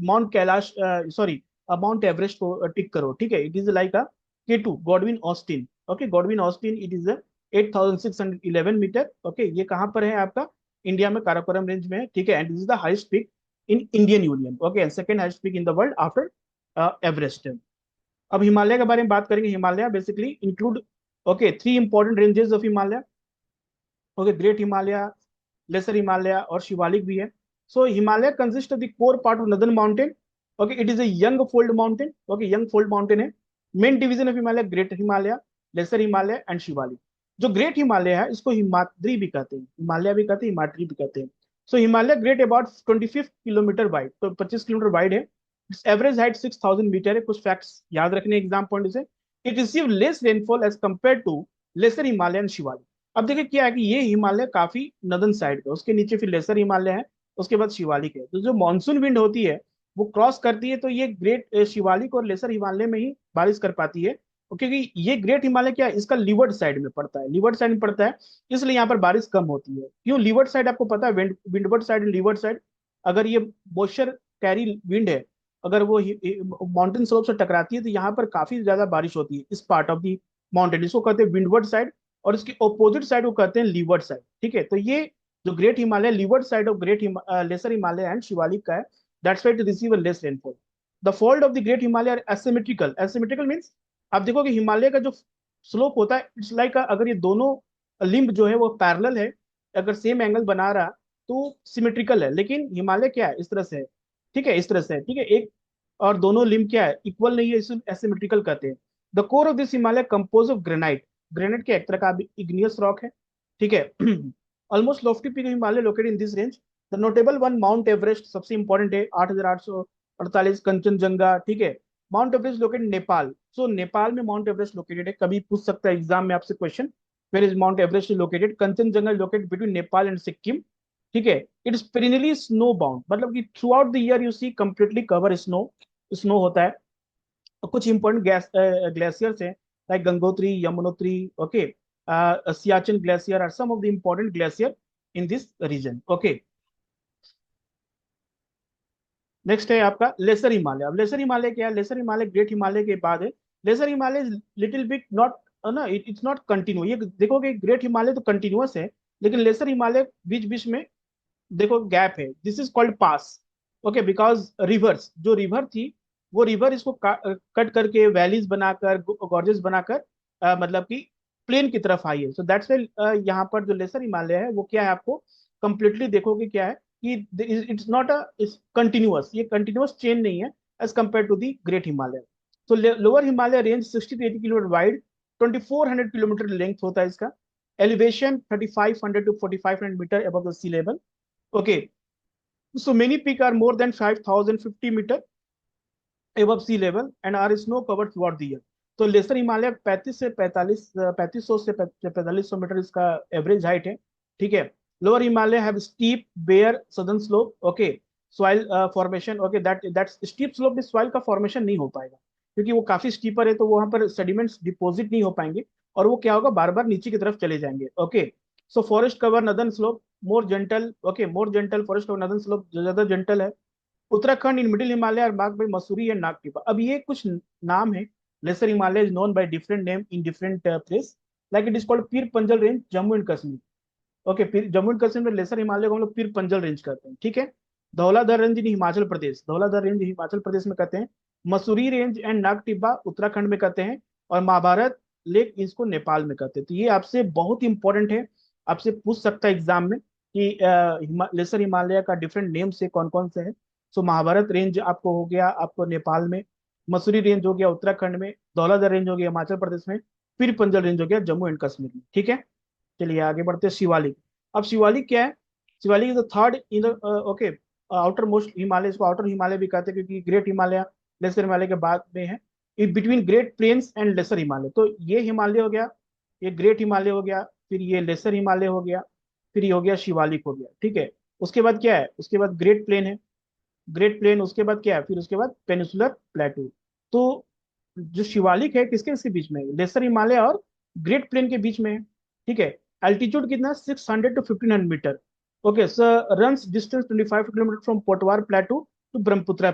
mount Kailash, sorry, mount Everest को टिक करो, ठीक है। It is like a K2 Godwin Austen. Okay, Godwin Austen, it is 8611 metre. Okay, ये कहाँ पर है आपका? इंडिया में काराकोरम रेंज में है, ठीक है। And this is the highest peak in Indian union. Okay, and second highest peak in the world after Everest. अब हिमालय के बारे में बात करेंगे। Himalaya basically include, okay, three important ranges of Himalaya. Okay, great Himalaya, lesser Himalaya और शिवालिक भी है। So Himalaya consist of the core part of northern mountain. Okay, it is a young fold mountain. Okay, young fold mountain है। Main division of Himalaya great Himalaya, lesser Himalaya and Shivalik. जो great Himalaya है इसको हिमाद्री भी कहते हैं, हिमालय भी कहते हैं, हिमाद्री भी कहते हैं। So Himalaya great about 25 kilometre wide, तो 25 किलोमीटर वाइड है। इट्स एवरेज हाइट 6000 मीटर है। कुछ फैक्ट्स याद रखने एग्जाम पॉइंट से। It receive less rainfall as compare to lesser Himalaya and Shivalik. अब देखिए क्या है कि ये हिमालय काफी नदन साइड का, उसके नीचे फिर लेसर हिमालय है, उसके बाद शिवालिक है। तो जो मानसून विंड होती है वो क्रॉस करती है, तो ये ग्रेट शिवालिक और लेसर हिमालय में ही बारिश कर पाती है। क्योंकि ये ग्रेट हिमालय क्या है, इसका लीवर्ड साइड में पड़ता है, लीवर्ड साइड में पड़ता है, इसलिए यहाँ पर बारिश कम होती है। क्यों लीवर्ड साइड? आपको पता है विंडवर्ड साइड, लीवर्ड साइड, अगर ये मोइस्चर कैरी विंड है, अगर वो माउंटेन स्लोप से टकराती है तो यहाँ पर काफी ज्यादा बारिश होती है इस पार्ट ऑफ दी माउंटेन। इसको कहते हैं विंडवर्ड साइड, और इसके ऑपोजिट साइड को कहते हैं लीवर्ड साइड, ठीक है। तो ये जो great Himalaya leeward side of lesser Himalaya and Shivalik का है, that's why it receive a less rainfall. The fold of the great Himalaya are asymmetrical. Asymmetrical means आप देखोगे हिमालय का जो स्लोप होता है, इट्स लाइक अगर ये दोनों लिंब जो है वो पैरेलल है, अगर सेम एंगल बना रहा तो सिमेट्रिकल है। लेकिन हिमालय क्या है, इस तरह से है, ठीक है, इस तरह से है, ठीक है। एक और दोनों लिंब क्या है, इक्वल नहीं है, इसे एसिमेट्रिकल कहते हैं। The core of this Himalaya compose of granite. Granite के एक तरह का इग्नियस रॉक है, ठीक है। Almost lofty peak Himalaya located in this range. The notable one mount Everest सबसे इंपॉर्टेंट है, 8848। कंचनजंगा, ठीक है। Mount Everest located Nepal. So Nepal में माउंट एवरेस्ट लोकेटेड है। कभी पूछ सकता है एग्जाम में आपसे question, where is mount Everest located? Kanchenjunga located between Nepal and Sikkim, ठीक है। It is perennially snow bound, मतलब कि throughout the year you see completely cover snow, snow होता है। और कुछ इंपॉर्टेंट ग्लेशियर्स हैं like Gangotri, Yamunotri, okay, Siachen glacier are some of the important glacier in this region. Okay, next है आपका laser Himalaya. अब लेसर हिमालय क्या है? लेसर हिमालय ग्रेट हिमालय के बाद है। Lesser Himalaya little bit not, ना, इट्स नॉट कंटिन्यू। ये देखोगे ग्रेट हिमालय तो कंटिन्यूअस है, लेकिन लेसर हिमालय बीच बीच में देखो गैप है। This is called pass. Okay, because reverse, जो रिवर थी वो रिवर इसको कट करके वैलीज बनाकर, गॉर्जेस बनाकर, मतलब कि प्लेन की तरफ आई है। सो दैट्स वाई यहाँ पर जो लेसर हिमालय है वो क्या है, आपको कंप्लीटली देखोगे क्या है कि इट्स नॉट अ कंटिन्यूअस, ये कंटिन्यूअस चेन नहीं है as compare to the great Himalaya. तो lower Himalaya range 60 to 80 kilometre wide, 2400 kilometre length होता है इसका। Elevation 3500 to 4500 metre above the sea level. Okay, so many peaks are more than 5050 meter above sea level and are snow covered throughout the year. तो laser Himalaya 35 से 45, 3500 से 4500 metre इसका average height है, ठीक है। Lower Himalaya have steep bare southern slope, okay, soil formation, okay, that steep slope में soil का formation नहीं हो पाएगा, क्योंकि वो काफी स्टीपर है, तो वहां पर सेडिमेंट्स डिपॉजिट नहीं हो पाएंगे, और वो क्या होगा, बार बार नीचे की तरफ चले जाएंगे, okay. So forest cover northern slope more gentle, okay, more gentle forest cover northern slope ज्यादा जेंटल है। Uttarakhand in middle Himalaya are marked by Mussoorie and Nagtibba. अब ये कुछ नाम है, lesser Himalaya is known by different name in different place, like it is called Pir Panjal range Jammu and Kashmir, okay, Pir Jammu and Kashmir में laser Himalaya को हम लोग पीर पंजल रेंज कहते हैं, ठीक है। Dhauladhar range in Himachal Pradesh, Dhauladhar range Himachal Pradesh में कहते हैं। मसूरी रेंज एंड नागटिब्बा उत्तराखंड में कहते हैं। और महाभारत लेक इसको नेपाल में कहते हैं। तो ये आपसे बहुत इंपॉर्टेंट है, आपसे पूछ सकता है एग्जाम में कि लेसर हिमालय का डिफरेंट नेम से कौन कौन से हैं। सो महाभारत रेंज आपको हो गया आपको नेपाल में, मसूरी रेंज हो गया उत्तराखंड में, धौलाधर रेंज हो गया हिमाचल प्रदेश में, पीर पंजल रेंज हो गया जम्मू एंड कश्मीर में, ठीक है। चलिए आगे बढ़ते हैं, शिवालिक। अब शिवालिक क्या है? Shivalik is the third in the, okay, outer most Himalaya, इसको आउटर हिमालय भी कहते हैं, क्योंकि ग्रेट हिमालय लेसर हिमालय के बाद में है, between great plains and lesser Himalaya. तो ये हिमालय हो गया, ये ग्रेट हिमालय हो गया, फिर ये लेसर हिमालय हो गया, फिर ये हो गया शिवालिक हो गया, ठीक है। उसके बाद क्या है? उसके बाद ग्रेट प्लेन है, ग्रेट प्लेन, उसके बाद क्या है? फिर उसके बाद पेनिसुलर प्लेटू। तो जो शिवालिक है किसके किसके बीच में है? लेसर हिमालय और ग्रेट प्लेन के बीच में है, ठीक है। एल्टीट्यूड कितना? 600 to 1500 metre, okay. Sir runs distance 25 kilometre from Potwar plateau to Brahmaputra,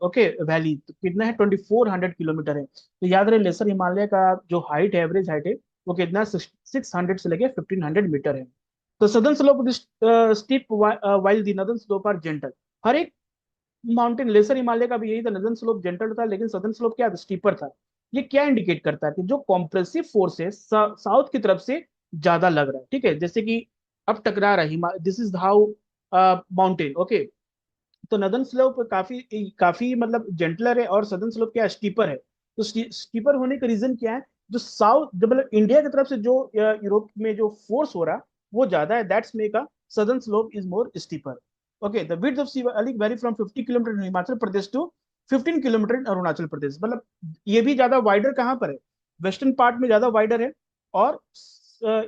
okay, valley. तो कितना है? 2400 किलोमीटर है। तो याद रहे, लेसर हिमालय का जो हाइट है, एवरेज हाइट है, वो कितना? 600 से लेके 1500 मीटर है। तो southern slope steep while the northern slope are gentle. हर एक माउंटेन, लेसर हिमालय का भी यही था, नॉर्दर्न स्लोप जेंटल था, लेकिन सदर्न स्लोप क्या था? स्टीपर था। ये क्या इंडिकेट करता है? कि जो कॉम्प्रेसिव फोर्स है साउथ की तरफ से ज्यादा लग रहा है, ठीक है। जैसे कि अब टकरा रहा है, this is how mountain, okay. तो नदन स्लोप काफी काफी मतलब जेंटलर है, और सदर्न स्लोप क्या है? स्टीपर है। तो स्टीपर होने का रीजन क्या है? जो साउथ, जो मतलब इंडिया की तरफ से जो यूरोप में जो फोर्स हो रहा वो ज्यादा है, that's make a southern slope is more steeper, okay. The width of Shivalik vary from 50 kilometre in Himachal Pradesh to 15 kilometre in Arunachal Pradesh. मतलब ये भी ज्यादा वाइडर कहाँ पर है? वेस्टर्न पार्ट में ज्यादा वाइडर है, और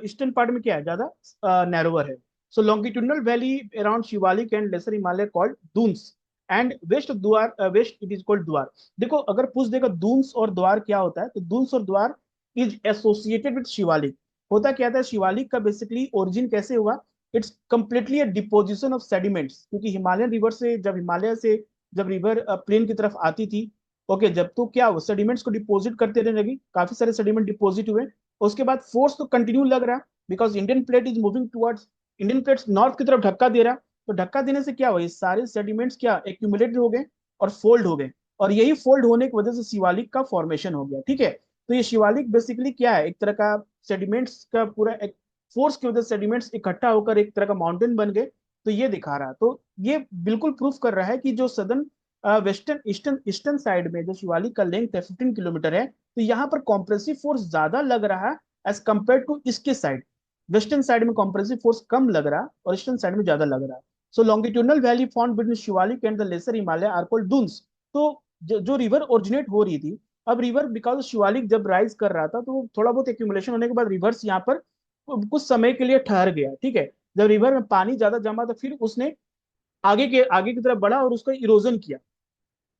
ईस्टर्न पार्ट में क्या है? ज्यादा नैरोवर है। So longitudinal valley around Shivalik and Lesser Himalaya called Dunes, and west of Dwar, west it is called Dwar। देखो अगर पूछ देगा दून्स और द्वार क्या होता है, तो दून्स और द्वार इज एसोसिएटेड विद शिवालिक। होता क्या था? शिवालिक का बेसिकली ओरिजिन कैसे हुआ? It's completely a deposition of sediments, क्योंकि हिमालयन रिवर से जब हिमालय से जब रिवर प्लेन की तरफ आती थी, ओके, जब तो क्या हुआ? सेडिमेंट्स को डिपोजिट करते रहने लगी, काफी सारे सेडिमेंट डिपोजिट हुए। उसके बाद फोर्स तो कंटिन्यू लग रहा, because Indian plate is moving towards, Indian plates north की तरफ धक्का दे रहा। तो धक्का देने से क्या हुआ? ये सारे सेडिमेंट्स क्या एक्यूमुलेट हो गए और फोल्ड हो गए, और यही फोल्ड होने की वजह से शिवालिक का फॉर्मेशन हो गया, ठीक है। तो ये शिवालिक बेसिकली क्या है? एक तरह का सेडिमेंट्स का पूरा एक फोर्स की वजह से सेडिमेंट्स इकट्ठा होकर एक तरह का माउंटेन बन गए। तो ये दिखा रहा, तो ये बिल्कुल प्रूफ कर रहा है कि जो southern western eastern eastern side में जो शिवालिक का लेंथ है 15 किलोमीटर है, तो यहाँ पर कॉम्प्रेसिव फोर्स ज्यादा लग रहा है एज कम्पेयर टू इसके साइड। वेस्टर्न साइड में कॉम्प्रेसिव फोर्स कम लग रहा, और ईस्टर्न साइड में ज्यादा लग रहा। So longitudinal valley found between Shivalik and the lesser Himalaya are called Doons. तो जो रिवर ओरिजिनेट हो रही थी, अब रिवर बिकॉज शिवालिक जब राइज कर रहा था, तो थोड़ा बहुत एक्यूमुलेशन होने के बाद रिवर्स यहाँ पर कुछ समय के लिए ठहर गया, ठीक है। जब रिवर में पानी ज्यादा जमा, तो फिर उसने आगे की तरफ बढ़ा और उसका इरोजन किया।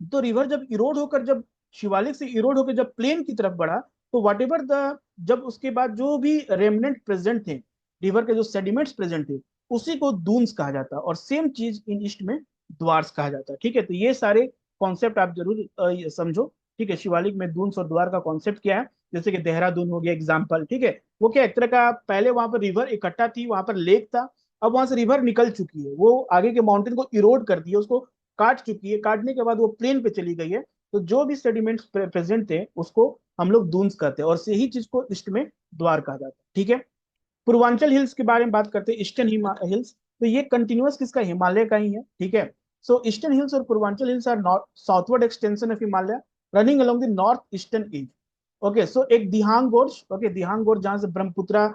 तो रिवर जब इरोड होकर, जब शिवालिक से इरोड होकर जब प्लेन की तरफ बढ़ा, तो वट एवर द, जब उसके बाद जो भी रेमनेंट प्रेजेंट थे, रिवर के जो सेडिमेंट्स प्रेजेंट थे, उसी को दून्स कहा जाता है, और सेम चीज इन ईस्ट में द्वार्स कहा जाता है, ठीक है। तो ये सारे कॉन्सेप्ट आप जरूर समझो, ठीक है। शिवालिक में दून्स और द्वार का कॉन्सेप्ट क्या है? जैसे कि देहरादून हो गया एग्जाम्पल, ठीक है। वो क्या एक तरह का, पहले वहां पर रिवर इकट्ठा थी, वहां पर लेक था, अब वहां से रिवर निकल चुकी है, वो आगे के माउंटेन को इरोड कर दिया, उसको काट चुकी है, काटने के बाद वो प्लेन पे चली गई है। तो जो भी सेडिमेंट्स प्रेजेंट थे उसको हम लोग दून्स कहते हैं, और से ही चीज को ईस्ट में द्वार कहा जाता है, ठीक है। पूर्वांचल हिल्स के बारे में बात करते हैं, ईस्टर्न हिल्स। तो ये कंटिन्यूअस किसका? हिमालय का ही है, ठीक है। सो ईस्टर्न हिल्स और Purvanchal hills are north southward extension of Himalaya running along the north eastern edge, okay. So एक दिहांग गोर्ज, ओके, दिहांग गोर्ज जहां से ब्रह्मपुत्रा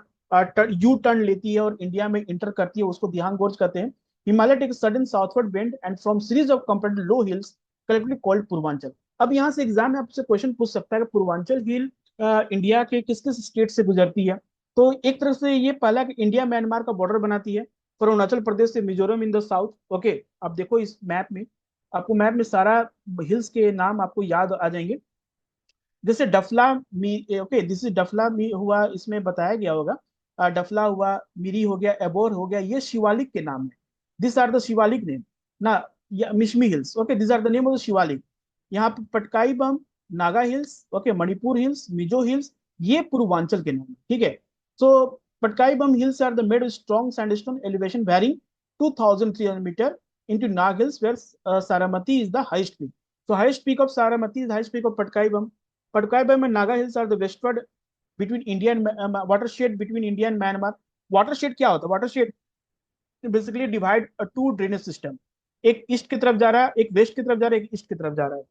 यू टर्न लेती है और इंडिया में इंटर करती है, उसको दिहांग गोर्ज कहते हैं। Himalaya take sudden southward bend and from series of comparative low hills collectively called Purvanchal. अब यहाँ से एग्जाम में आपसे क्वेश्चन पूछ सकता है कि पूर्वांचल हिल इंडिया के किस किस स्टेट से गुजरती है? तो एक तरफ से ये पहला कि इंडिया म्यांमार का बॉर्डर बनाती है, फॉर अरुणाचल प्रदेश से मिजोरम इन द साउथ। ओके, अब देखो इस मैप में, आपको मैप में सारा हिल्स के नाम आपको याद आ जाएंगे। जैसे डफला मी, ओके दिस इज डफला मी हुआ, इसमें बताया गया होगा। डफला हुआ, मिरी हो गया, एबोर हो गया, ये शिवालिक के नाम है। This are the Shivalik name ना। Mishmi hills, okay this are the name of the Shivalik. यहाँ पे Patkai Bum, Naga hills, okay Manipur hills, Mizo hills, ये पूर्वांचल के नाम है, ठीक है। So Patkai Bum hills are the made strong sandstone elevation varying 2300 metre into Nag Hills, where Saramati is the highest peak. So highest peak of Saramati is highest peak of Patkai Bum. Patkai Bum and Naga Hills are the westward between India and watershed between India and Myanmar. Watershed क्या होता है? Watershed basically divide a two drainage system. एक east की तरफ जा रहा है, एक वेस्ट की तरफ जा रहा है, एक ईस्ट की तरफ जा रहा है।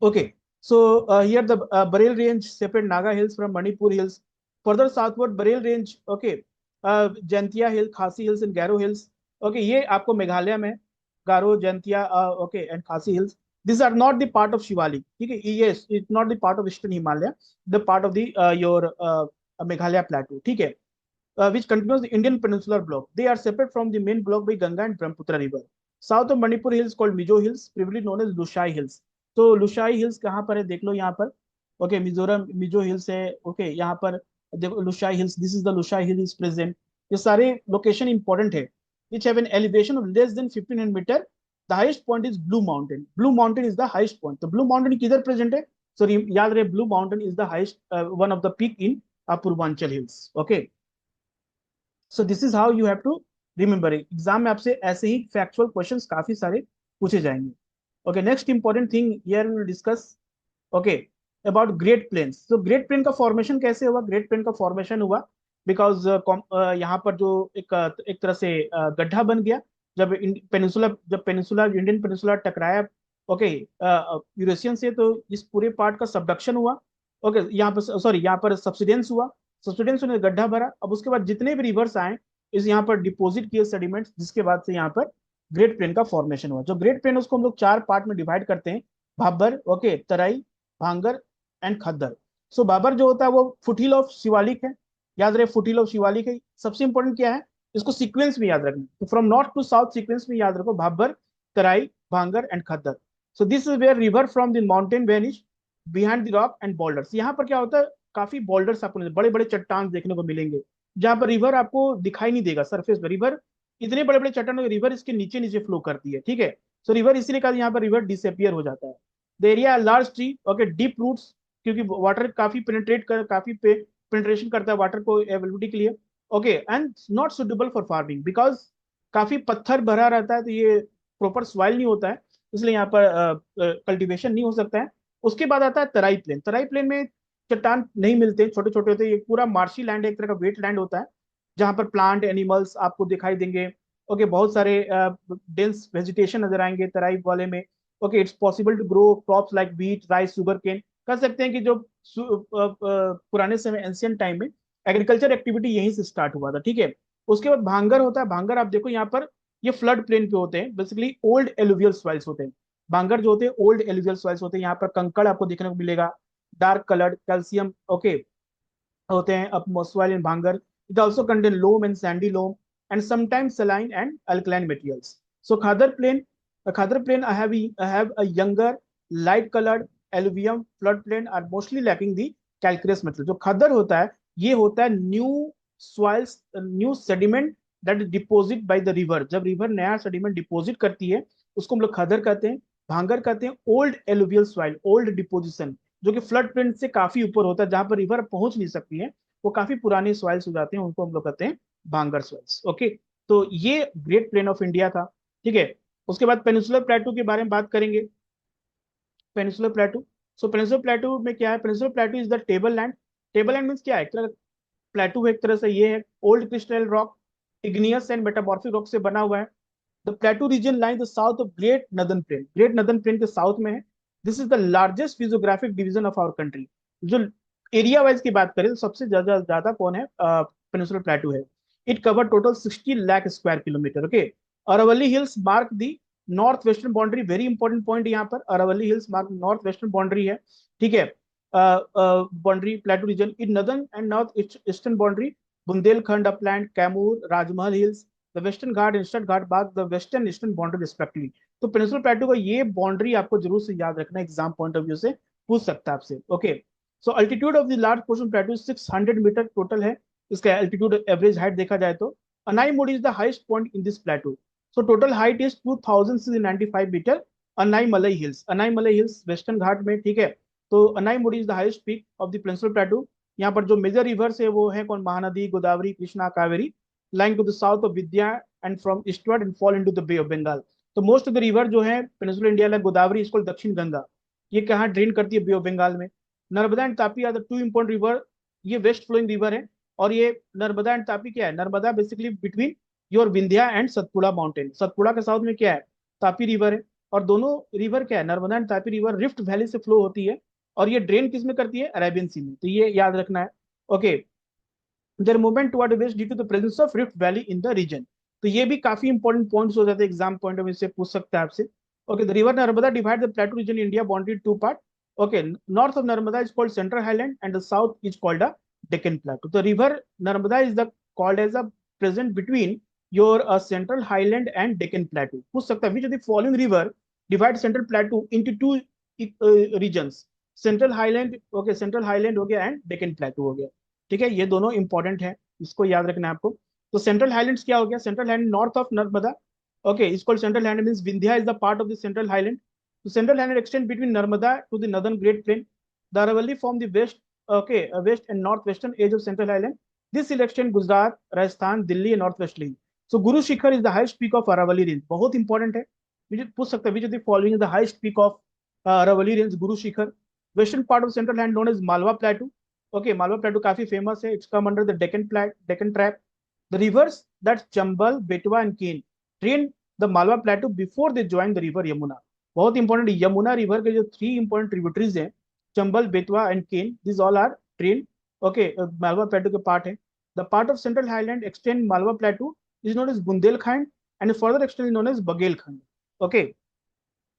Okay, so here the Bareil Range separate Naga Hills from Manipur Hills. Further southward, Bareil Range, okay, Jantia Hill, Khasi Hills, and Garo Hills. Okay, ये आपको मेघालय में गारो, Jaintia, okay, and Khasi Hills. These are not the part of Shivalik. ठीक है, yes, it's not the part of Eastern Himalaya, the part of the your Meghalaya plateau. ठीक है, which continues the Indian peninsular block. They are separate from the main block by Ganga and Brahmaputra river. South of Manipur Hills called Mizo Hills, previously known as Lushai Hills. तो Lushai hills कहाँ पर है देख लो यहाँ पर। Okay, Mizoram Mizo hills है। Okay, यहाँ पर देखो Lushai hills, this is the Lushai hill is present. ये सारे लोकेशन इंपॉर्टेंट है। Which have an elevation of less than 1500 metre. The highest point is blue mountain. Blue mountain is the highest point. तो blue mountain किधर present है? Sorry, याद रहे, blue mountain is the highest one of the peak in Purvanchal hills. Okay, so this is how you have to remember. Exam में आपसे ऐसे ही factual questions काफी सारे पूछे जाएंगे। Okay, next important thing here we will discuss, okay, about great plains. तो great plain का formation कैसे हुआ? ग्रेट प्लेन का फॉर्मेशन हुआ बिकॉज यहाँ पर जो एक तरह से गड्ढा बन गया जब पेनिनसुला, जब पेनिनसुला इंडियन पेनिनसुला टकराया, ओके, यूरेशियन से, तो इस पूरे पार्ट का सबडक्शन हुआ। ओके, यहाँ पर सॉरी, यहाँ पर सब्सिडेंस हुआ। सब्सिडेंस होने गड्ढा भरा। अब उसके बाद जितने भी रिवर्स आए इस यहाँ पर डिपॉजिट किए सेडिमेंट्स, जिसके बाद से यहाँ पर ग्रेट प्लेन का फॉर्मेशन हुआ। जो ग्रेट प्लेन उसको हम लोग चार पार्ट में डिवाइड करते हैं, Bhabar, okay, Terai, Bhangar and Khadar. सो भाबर जो होता है वो फुटहिल ऑफ शिवालिक है। याद रहे, फुटहिल ऑफ शिवालिक है। सबसे इंपॉर्टेंट क्या है, इसको सीक्वेंस में याद रखना। तो from north to south sequence में याद रखो, Bhabar, Terai, Bhangar and Khadar. So this is where river from the mountain vanish behind the rock and boulders. यहाँ पर क्या होता है, काफी बॉल्डर्स आपको बड़े बड़े चट्टान देखने को मिलेंगे, जहां पर रिवर आपको दिखाई नहीं देगा सरफेस पर। रिवर इतने बड़े बड़े चट्टानों, रिवर इसके नीचे नीचे फ्लो करती है, ठीक है। सो रिवर इसीलिए कहा, यहाँ पर रिवर डिसअपियर हो जाता है। The area large tree, okay, deep roots, क्योंकि वाटर काफी पेनिट्रेट कर, काफी पेनिट्रेशन करता है वाटर को अवेलेबिलिटी के लिए। Okay, and not suitable for farming because काफी पत्थर भरा रहता है, तो ये प्रॉपर सॉइल नहीं होता है, इसलिए यहाँ पर कल्टीवेशन नहीं हो सकता है। उसके बाद आता है तराई प्लेन। तराई प्लेन में चट्टान नहीं मिलते, छोटे छोटे होते हैं। ये पूरा मार्शी लैंड है, एक तरह का वेट लैंड होता है, जहाँ पर प्लांट एनिमल्स आपको दिखाई देंगे। ओके, बहुत सारे डेंस वेजिटेशन नजर आएंगे तराई वाले में। Okay, it's possible to grow crops like wheat, rice, sugar cane. कह सकते हैं कि जो पुराने समय एंशियंट टाइम में एग्रीकल्चर एक्टिविटी यहीं से स्टार्ट हुआ था, ठीक है। उसके बाद भांगर होता है। भांगर आप देखो यहाँ पर, ये फ्लड प्लेन पे होते हैं, बेसिकली ओल्ड एलुवियल सॉइल्स होते हैं। भांगर जो होते हैं ओल्ड एलुवियल सॉइल्स होते हैं। यहाँ पर कंकड़ आपको देखने को मिलेगा, डार्क कलर्ड कैल्शियम, ओके, होते हैं up soil in Bhangar. It also contain loam and sandy loam and sometimes saline and alkaline materials. So Khadar plain I have a younger light colored alluvium flood plain are mostly lacking the calcareous material. जो खदर होता है ये होता है new soils, new sediment that is deposit by the river. जब river नया sediment deposit करती है उसको हम लोग खदर कहते हैं। भांगर कहते हैं old alluvial soil, old deposition, जो कि फ्लड प्लेन से काफी ऊपर होता है, जहां पर रिवर पहुंच नहीं सकती है। वो काफी पुराने सॉइल्स हो जाते हैं, उनको हम लोग कहते हैं भांगर सॉइल्स। ओके, तो ये ग्रेट प्लेन ऑफ इंडिया था, ठीक है। उसके बाद पेनिनसुलर प्लेटू के बारे में बात करेंगे। पेनिनसुलर प्लेटू, सो पेनिनसुलर प्लेटू में क्या है? Peninsular plateau is the table land. Table land means क्या है? प्लेटू एक तरह से ये है old crystal rock, igneous and metamorphic rock से बना हुआ है। The plateau region line the south of great northern plain. Great northern plain के साउथ में है। This is the largest physiographic division of our country. जो एरिया वाइज की बात करें तो सबसे ज्यादा ज्यादा कौन है? पेनिनसुलर प्लेटू है। It cover total 60 lakh square kilometre. Okay, Aravalli hills mark the north western boundary. Very important point यहाँ पर, Aravalli hills mark north western boundary है, ठीक है, boundary plateau region. In northern and north eastern boundary Bundelkhand upland, Kaimur, Rajmahal hills, the western Ghat, eastern Ghat बाग, the western eastern boundary respectively. तो peninsular plateau का ये boundary आपको जरूर से याद रखना, एग्जाम पॉइंट ऑफ व्यू से पूछ सकता है आपसे। Okay, so altitude of the large portion plateau 600 metre total है। इसका एल्टीट्यूड एवरेज हाइट देखा जाए तो Anamudi is the highest point in this plateau. So total height is 2695 metre. Anaimalai hills, Anaimalai hills western ghat में, ठीक है। तो Anamudi is the highest peak of the peninsular plateau. यहाँ पर जो मेजर रिवर्स है वो है कौन, Mahanadi, Godavari, Krishna, Kaveri, lying to the south of Vidya and from eastward and fall into the Bay of Bengal। तो मोस्ट ऑफ द रिवर जो है पेनिनसुलर इंडिया में, गोदावरी इसको दक्षिण गंगा, ये कहाँ ड्रेन करती है, बे ऑफ बंगाल में। Narmada and Tapi are the two important river, ये वेस्ट फ्लोइंग रिवर है। और ये नर्मदा एंड तापी क्या है, Narmada basically between your Vindhya and Satpura mountain, Satpura के साउथ में क्या है, तापी रिवर है। और दोनों रिवर क्या है, Narmada and Tapi river rift valley से फ्लो होती है, और ये ड्रेन किस में करती है, अरेबियन सी में। तो ये याद रखना है। Okay, their movement toward west due to the presence of rift valley in the region। तो ये भी काफी इंपॉर्टेंट पॉइंट्स हो जाते हैं, एग्जाम पॉइंट ऑफ व्यू से पूछ सकते हैं आपसे। Okay, the river Narmada divide the plateau region India boundary two part. Okay, north of Narmada is called central highland and the south is called the Deccan plateau. तो river Narmada is the called as a present between your central highland and Deccan plateau. पूछ सकता है, which of the following river divide central plateau into two regions, central highland, okay, central highland हो गया and Deccan प्लेटू हो गया। ठीक है, ये दोनों इंपॉर्टेंट है, इसको याद रखना है आपको। तो सेंट्रल हाईलैंड्स क्या हो गया, central highland north of Narmada, okay, is called central highland, means Vindhya is the part of the central highland. तो central highland extend between Narmada to the northern great plain, the Aravali from the west, okay, west and north western edge of central highland. This will extend Gujarat, Rajasthan, Delhi and north west range. So Guru Shikhar is the highest peak of Aravali range, बहुत important है, मुझे पूछ सकते हैं, which of the following is the highest peak of Aravali range, Guru Shikhar. Western part of central highland known as Malwa plateau. Okay, Malwa plateau काफी famous है, it's come under the Deccan trap. The rivers that Chambal, Betwa and Ken drain the Malwa plateau before they join the river Yamuna. बहुत important, Yamuna river के जो three important tributaries हैं, Chambal, Betwa and Ken, this all are drain, okay, Malwa plateau के part है। The part of central highland extend Malwa plateau is known as Bundelkhand and further extend is known as Baghelkhand. Okay,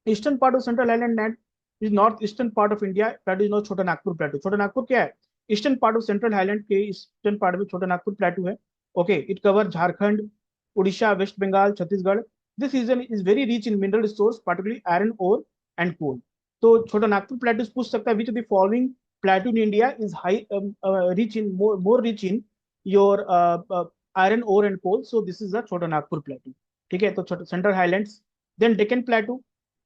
eastern part of central island land is north eastern part of India, plateau is not Chota Nagpur plateau. Chota Nagpur क्या है, eastern part of central highland के eastern part में छोटा Nagpur plateau है। Okay, it cover Jharkhand, Orissa, west Bengal, Chhattisgarh. This region is very rich in mineral resource, particularly iron ore and coal. तो Chota Nagpur plateau पूछ सकता है, which of the following plateau in India is high rich in more rich in your iron ore and coal. So this is the Chota Nagpur plateau. ठीक है, तो Chota central highlands. Then Deccan plateau,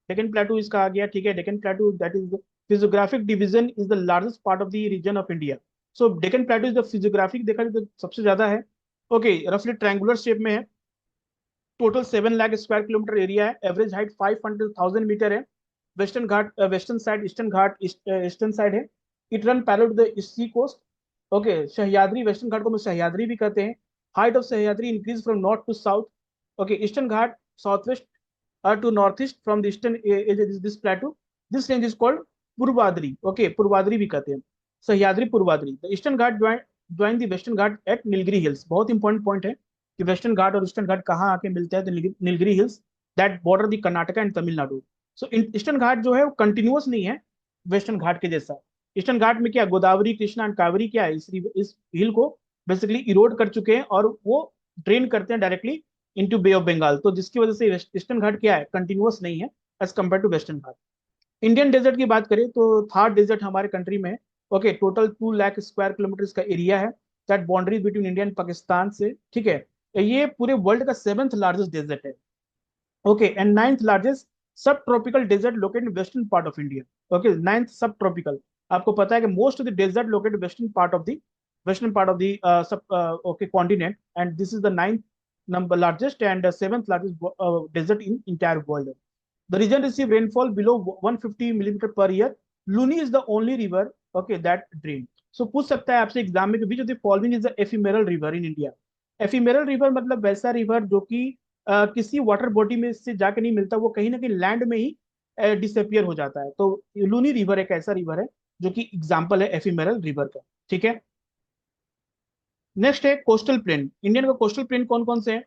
Deccan plateau इसका आ गया, ठीक है। Deccan plateau that is physiographic division is the largest part of the region of India. So Deccan plateau is the physiographic देखा जाए तो सबसे ज्यादा है। ओके, रफली ट्रायंगुलर शेप में है, total 7 lakh square kilometre area है, एवरेज हाइट 500,000 मीटर है। Western ghat, western side, eastern ghat eastern side है। It run parallel to the sea coast. Okay, Sahyadri, western ghat को हम सह्याद्री भी कहते हैं। Height of Sahyadri increase from north to south. Okay, eastern ghat south west to northeast from the eastern edge of this plateau. This range is called Purvadri. Okay, Purvadri भी कहते हैं, Sahyadri, पूर्वाद्री। The eastern Ghat join the western Ghat at Nilgiri Hills। बहुत important point है कि western घाट और eastern घाट कहाँ आके मिलते हैं, तो Nilgiri hills that border the Karnataka and Tamil Nadu. So eastern ghat जो है वो कंटिन्यूअस नहीं है वेस्टर्न घाट के जैसा। ईस्टर्न घाट में क्या, गोदावरी, कृष्णा एंड कावेरी क्या है, इस हिल को बेसिकली इरोड कर चुके हैं और वो ड्रेन करते हैं directly into bay of Bengal. तो जिसकी वजह से ईस्टर्न घाट क्या है, कंटिन्यूअस नहीं है as compare to western Ghat. Indian desert की बात करें तो थार डेजर्ट हमारे कंट्री में है। Okay, total 2 lakh square kilometre का एरिया है, that boundary between India and Pakistan से। ठीक है, ये पूरे वर्ल्ड का 7th लार्जेस्ट डेजर्ट है। Okay, and 9th largest subtropical desert located western part of India. Okay, 9th subtropical. आपको पता है कि most of the desert located western part of the sub okay continent, and this is the 9th number largest and 7th largest desert in entire world. The region receive rainfall below 150 millimeter per year. Luni is the only river, okay, that drain. So पूछ सकता है आपसे exam में कि which of the following is the ephemeral river in India? Ephemeral river मतलब वैसा river जो कि किसी वाटर बॉडी में से जाके नहीं मिलता, वो कहीं ना कहीं लैंड में ही डिसअपियर हो जाता है। तो लूनी रिवर एक ऐसा रिवर है जो कि एग्जाम्पल है एफिमेरल रिवर का। ठीक है, नेक्स्ट है कोस्टल प्लेन। इंडियन का कोस्टल प्लेन कौन कौन से हैं,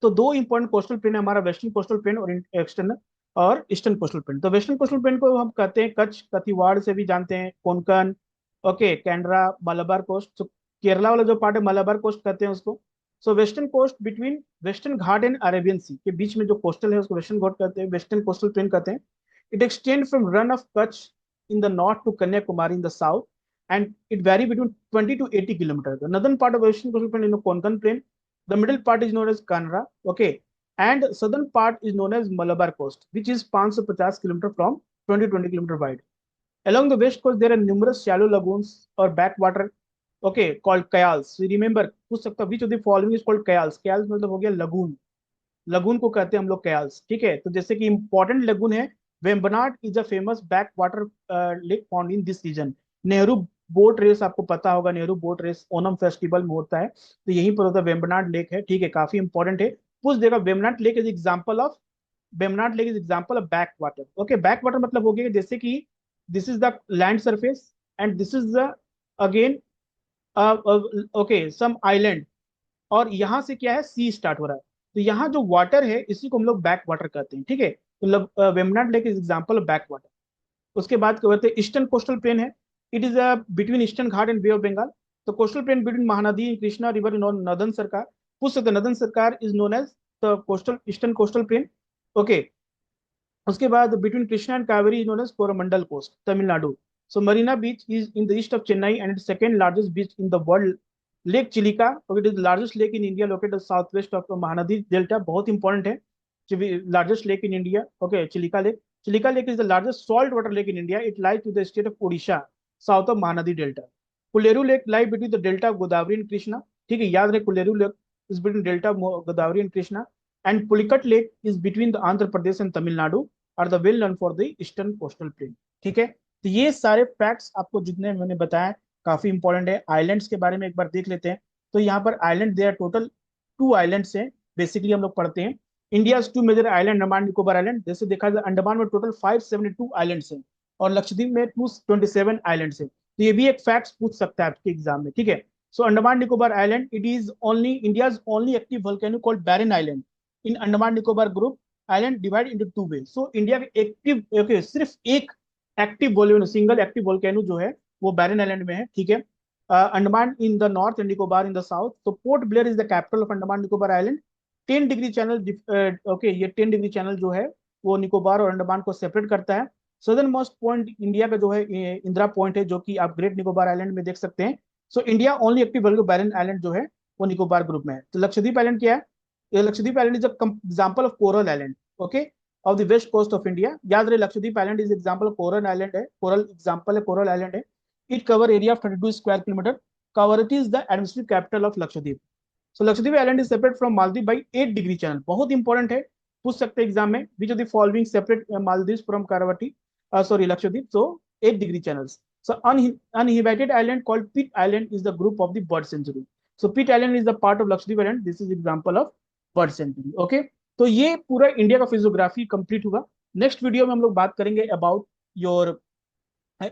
तो दो इंपॉर्टेंट कोस्टल प्लेन है हमारा, वेस्टर्न कोस्टल प्लेन और एक्सटर्नल और ईस्टर्न कोस्टल प्लेन। तो वेस्टर्न कोस्टल प्लेन को हम कहते हैं कच्छ, कथिवाड़ से भी जानते हैं, कोंकण, ओके, कैनरा, मलाबार कोस्ट। तो केरला वाला जो पार्ट है मलाबार कोस्ट कहते हैं उसको। So western coast between western ghat and Arabian sea के बीच में जो कोस्टल है उसको वेस्टर्न घाट कहते हैं, वेस्टर्न कोस्टल प्लेन कहते हैं. It extend from Rann of Kutch in the north to Kanyakumari in the south and it vary between 20 to 80 kilometers. The northern part of Western Coastal Plain is the Konkan Plain. The middle part is known as Kanra, okay, and southern part is known as Malabar Coast, which is 550 kilometers from 20 kilometer wide. Along the west coast, there are numerous shallow lagoons or backwater, okay, called kayals. So remember, पूछ सकता which of the following is called kayals? Kayals मतलब हो गया lagoon. Lagoon को कहते हैं हम लोग कयाल्स. ठीक है, तो जैसे कि इंपॉर्टेंट लगून है Vembanad is a famous back water lake found in this region. Nehru boat race आपको पता होगा, Nehru boat race Onam festival में होता है, तो यहीं पर होता है, वेम्बनाड लेक है. ठीक है, काफी इंपॉर्टेंट है. पूछ देगा Vembanad lake is example of, Vembanad lake is example of back water. Okay, back water मतलब हो गया जैसे कि this is the land surface and this is the again okay some island, और यहाँ से क्या है, सी स्टार्ट हो रहा है, तो यहाँ जो वाटर है इसी को हम लोग बैक वाटर कहते हैं. ठीक है, तो Vembanad lake is example of back water. उसके बाद क्या बोलते हैं, ईस्टर्न कोस्टल प्लेन है. It is between eastern ghat and bay of Bengal. तो coastal plain between Mahanadi and Krishna river in northern Circar. पूछ सकते northern Circar is known as the coastal eastern coastal plain. Okay, उसके बाद between Krishna and Kaveri is known as Coromandel coast, Tamil Nadu. So Marina beach is in the east of Chennai and it's second largest beach in the world. Lake Chilika, it is largest lake in India located south west of Mahanadi delta. बहुत important है, largest lake in India. Okay, Chilika lake. Chilika lake is the largest salt water lake in India. It lies to the state of Odisha south of Mahanadi delta. Kolleru lake lie between the delta of Godavari and Krishna. ठीक है, याद रहे Kolleru lake is between delta of Godavari and Krishna. And Pulicat lake is between the Andhra Pradesh and Tamil Nadu are the well known for the eastern coastal plain. ठीक है, तो ये सारे facts आपको जितने मैंने बताया काफी इंपॉर्टेंट है. आइलैंड्स के बारे में एक बार देख लेते हैं. तो यहाँ पर island, they are total 2 islands हैं बेसिकली, हम लोग पढ़ते हैं. India two major island, Andaman Nicobar island. जैसे देखा जाए अंडमान में टोटल 572 आइलैंड्स हैं और लक्षद्वीप में 227 आइलैंड्स हैं. तो ये भी एक फैक्ट पूछ सकता है आपके एग्जाम में. ठीक है, so Andaman Nicobar island, it is only India's only active volcano called Barren island in Andaman Nicobar group. Island divide into 2 way. सो इंडिया के एक्टिव, ओके, सिर्फ एक active volcano, single active volcano जो है वो बैरन आइलैंड में है. ठीक है, Andaman in the north and Nicobar in the south. तो Port Blair is the capital of Andaman Nicobar island. 10 degree channel, okay, ये 10 डिग्री चैनल जो है वो निकोबार और अंडमान को सेपरेट करता है. सदर्न मोस्ट पॉइंट इंडिया का जो है इंदिरा पॉइंट है, जो कि आप ग्रेट निकोबार आइलैंड में देख सकते हैं. So India only active volcano Barren Island जो है वो निकोबार ग्रुप में है. तो लक्षद्वीप आइलैंड क्या है, Lakshadweep island is example of coral island, okay, of the west coast of India. याद रहे Lakshadweep island is example of coral island है, कोरल एग्जांपल है, कोरल आइलैंड है. It cover area of 32 square kilometre. Kavaratti is the administrative capital of Lakshadweep. So Lakshadweep island is separate from Maldives by 8 degree channel. बहुत important है, पूछ सकते हैं exam में. which of the following separate Maldives from Kavaratti, sorry Lakshadweep? So 8 degree channels. So uninhabited island called Pitt Island is the group of the bird sanctuary. So Pitt Island is the part of Lakshadweep island. This is example of bird sanctuary. Okay, तो ये पूरा India का physiography complete हुआ. Next video में हम लोग बात करेंगे about your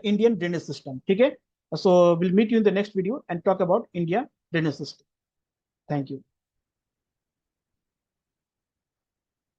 Indian drainage system. ठीक है, so we'll meet you in the next video and talk about India drainage system. Thank you.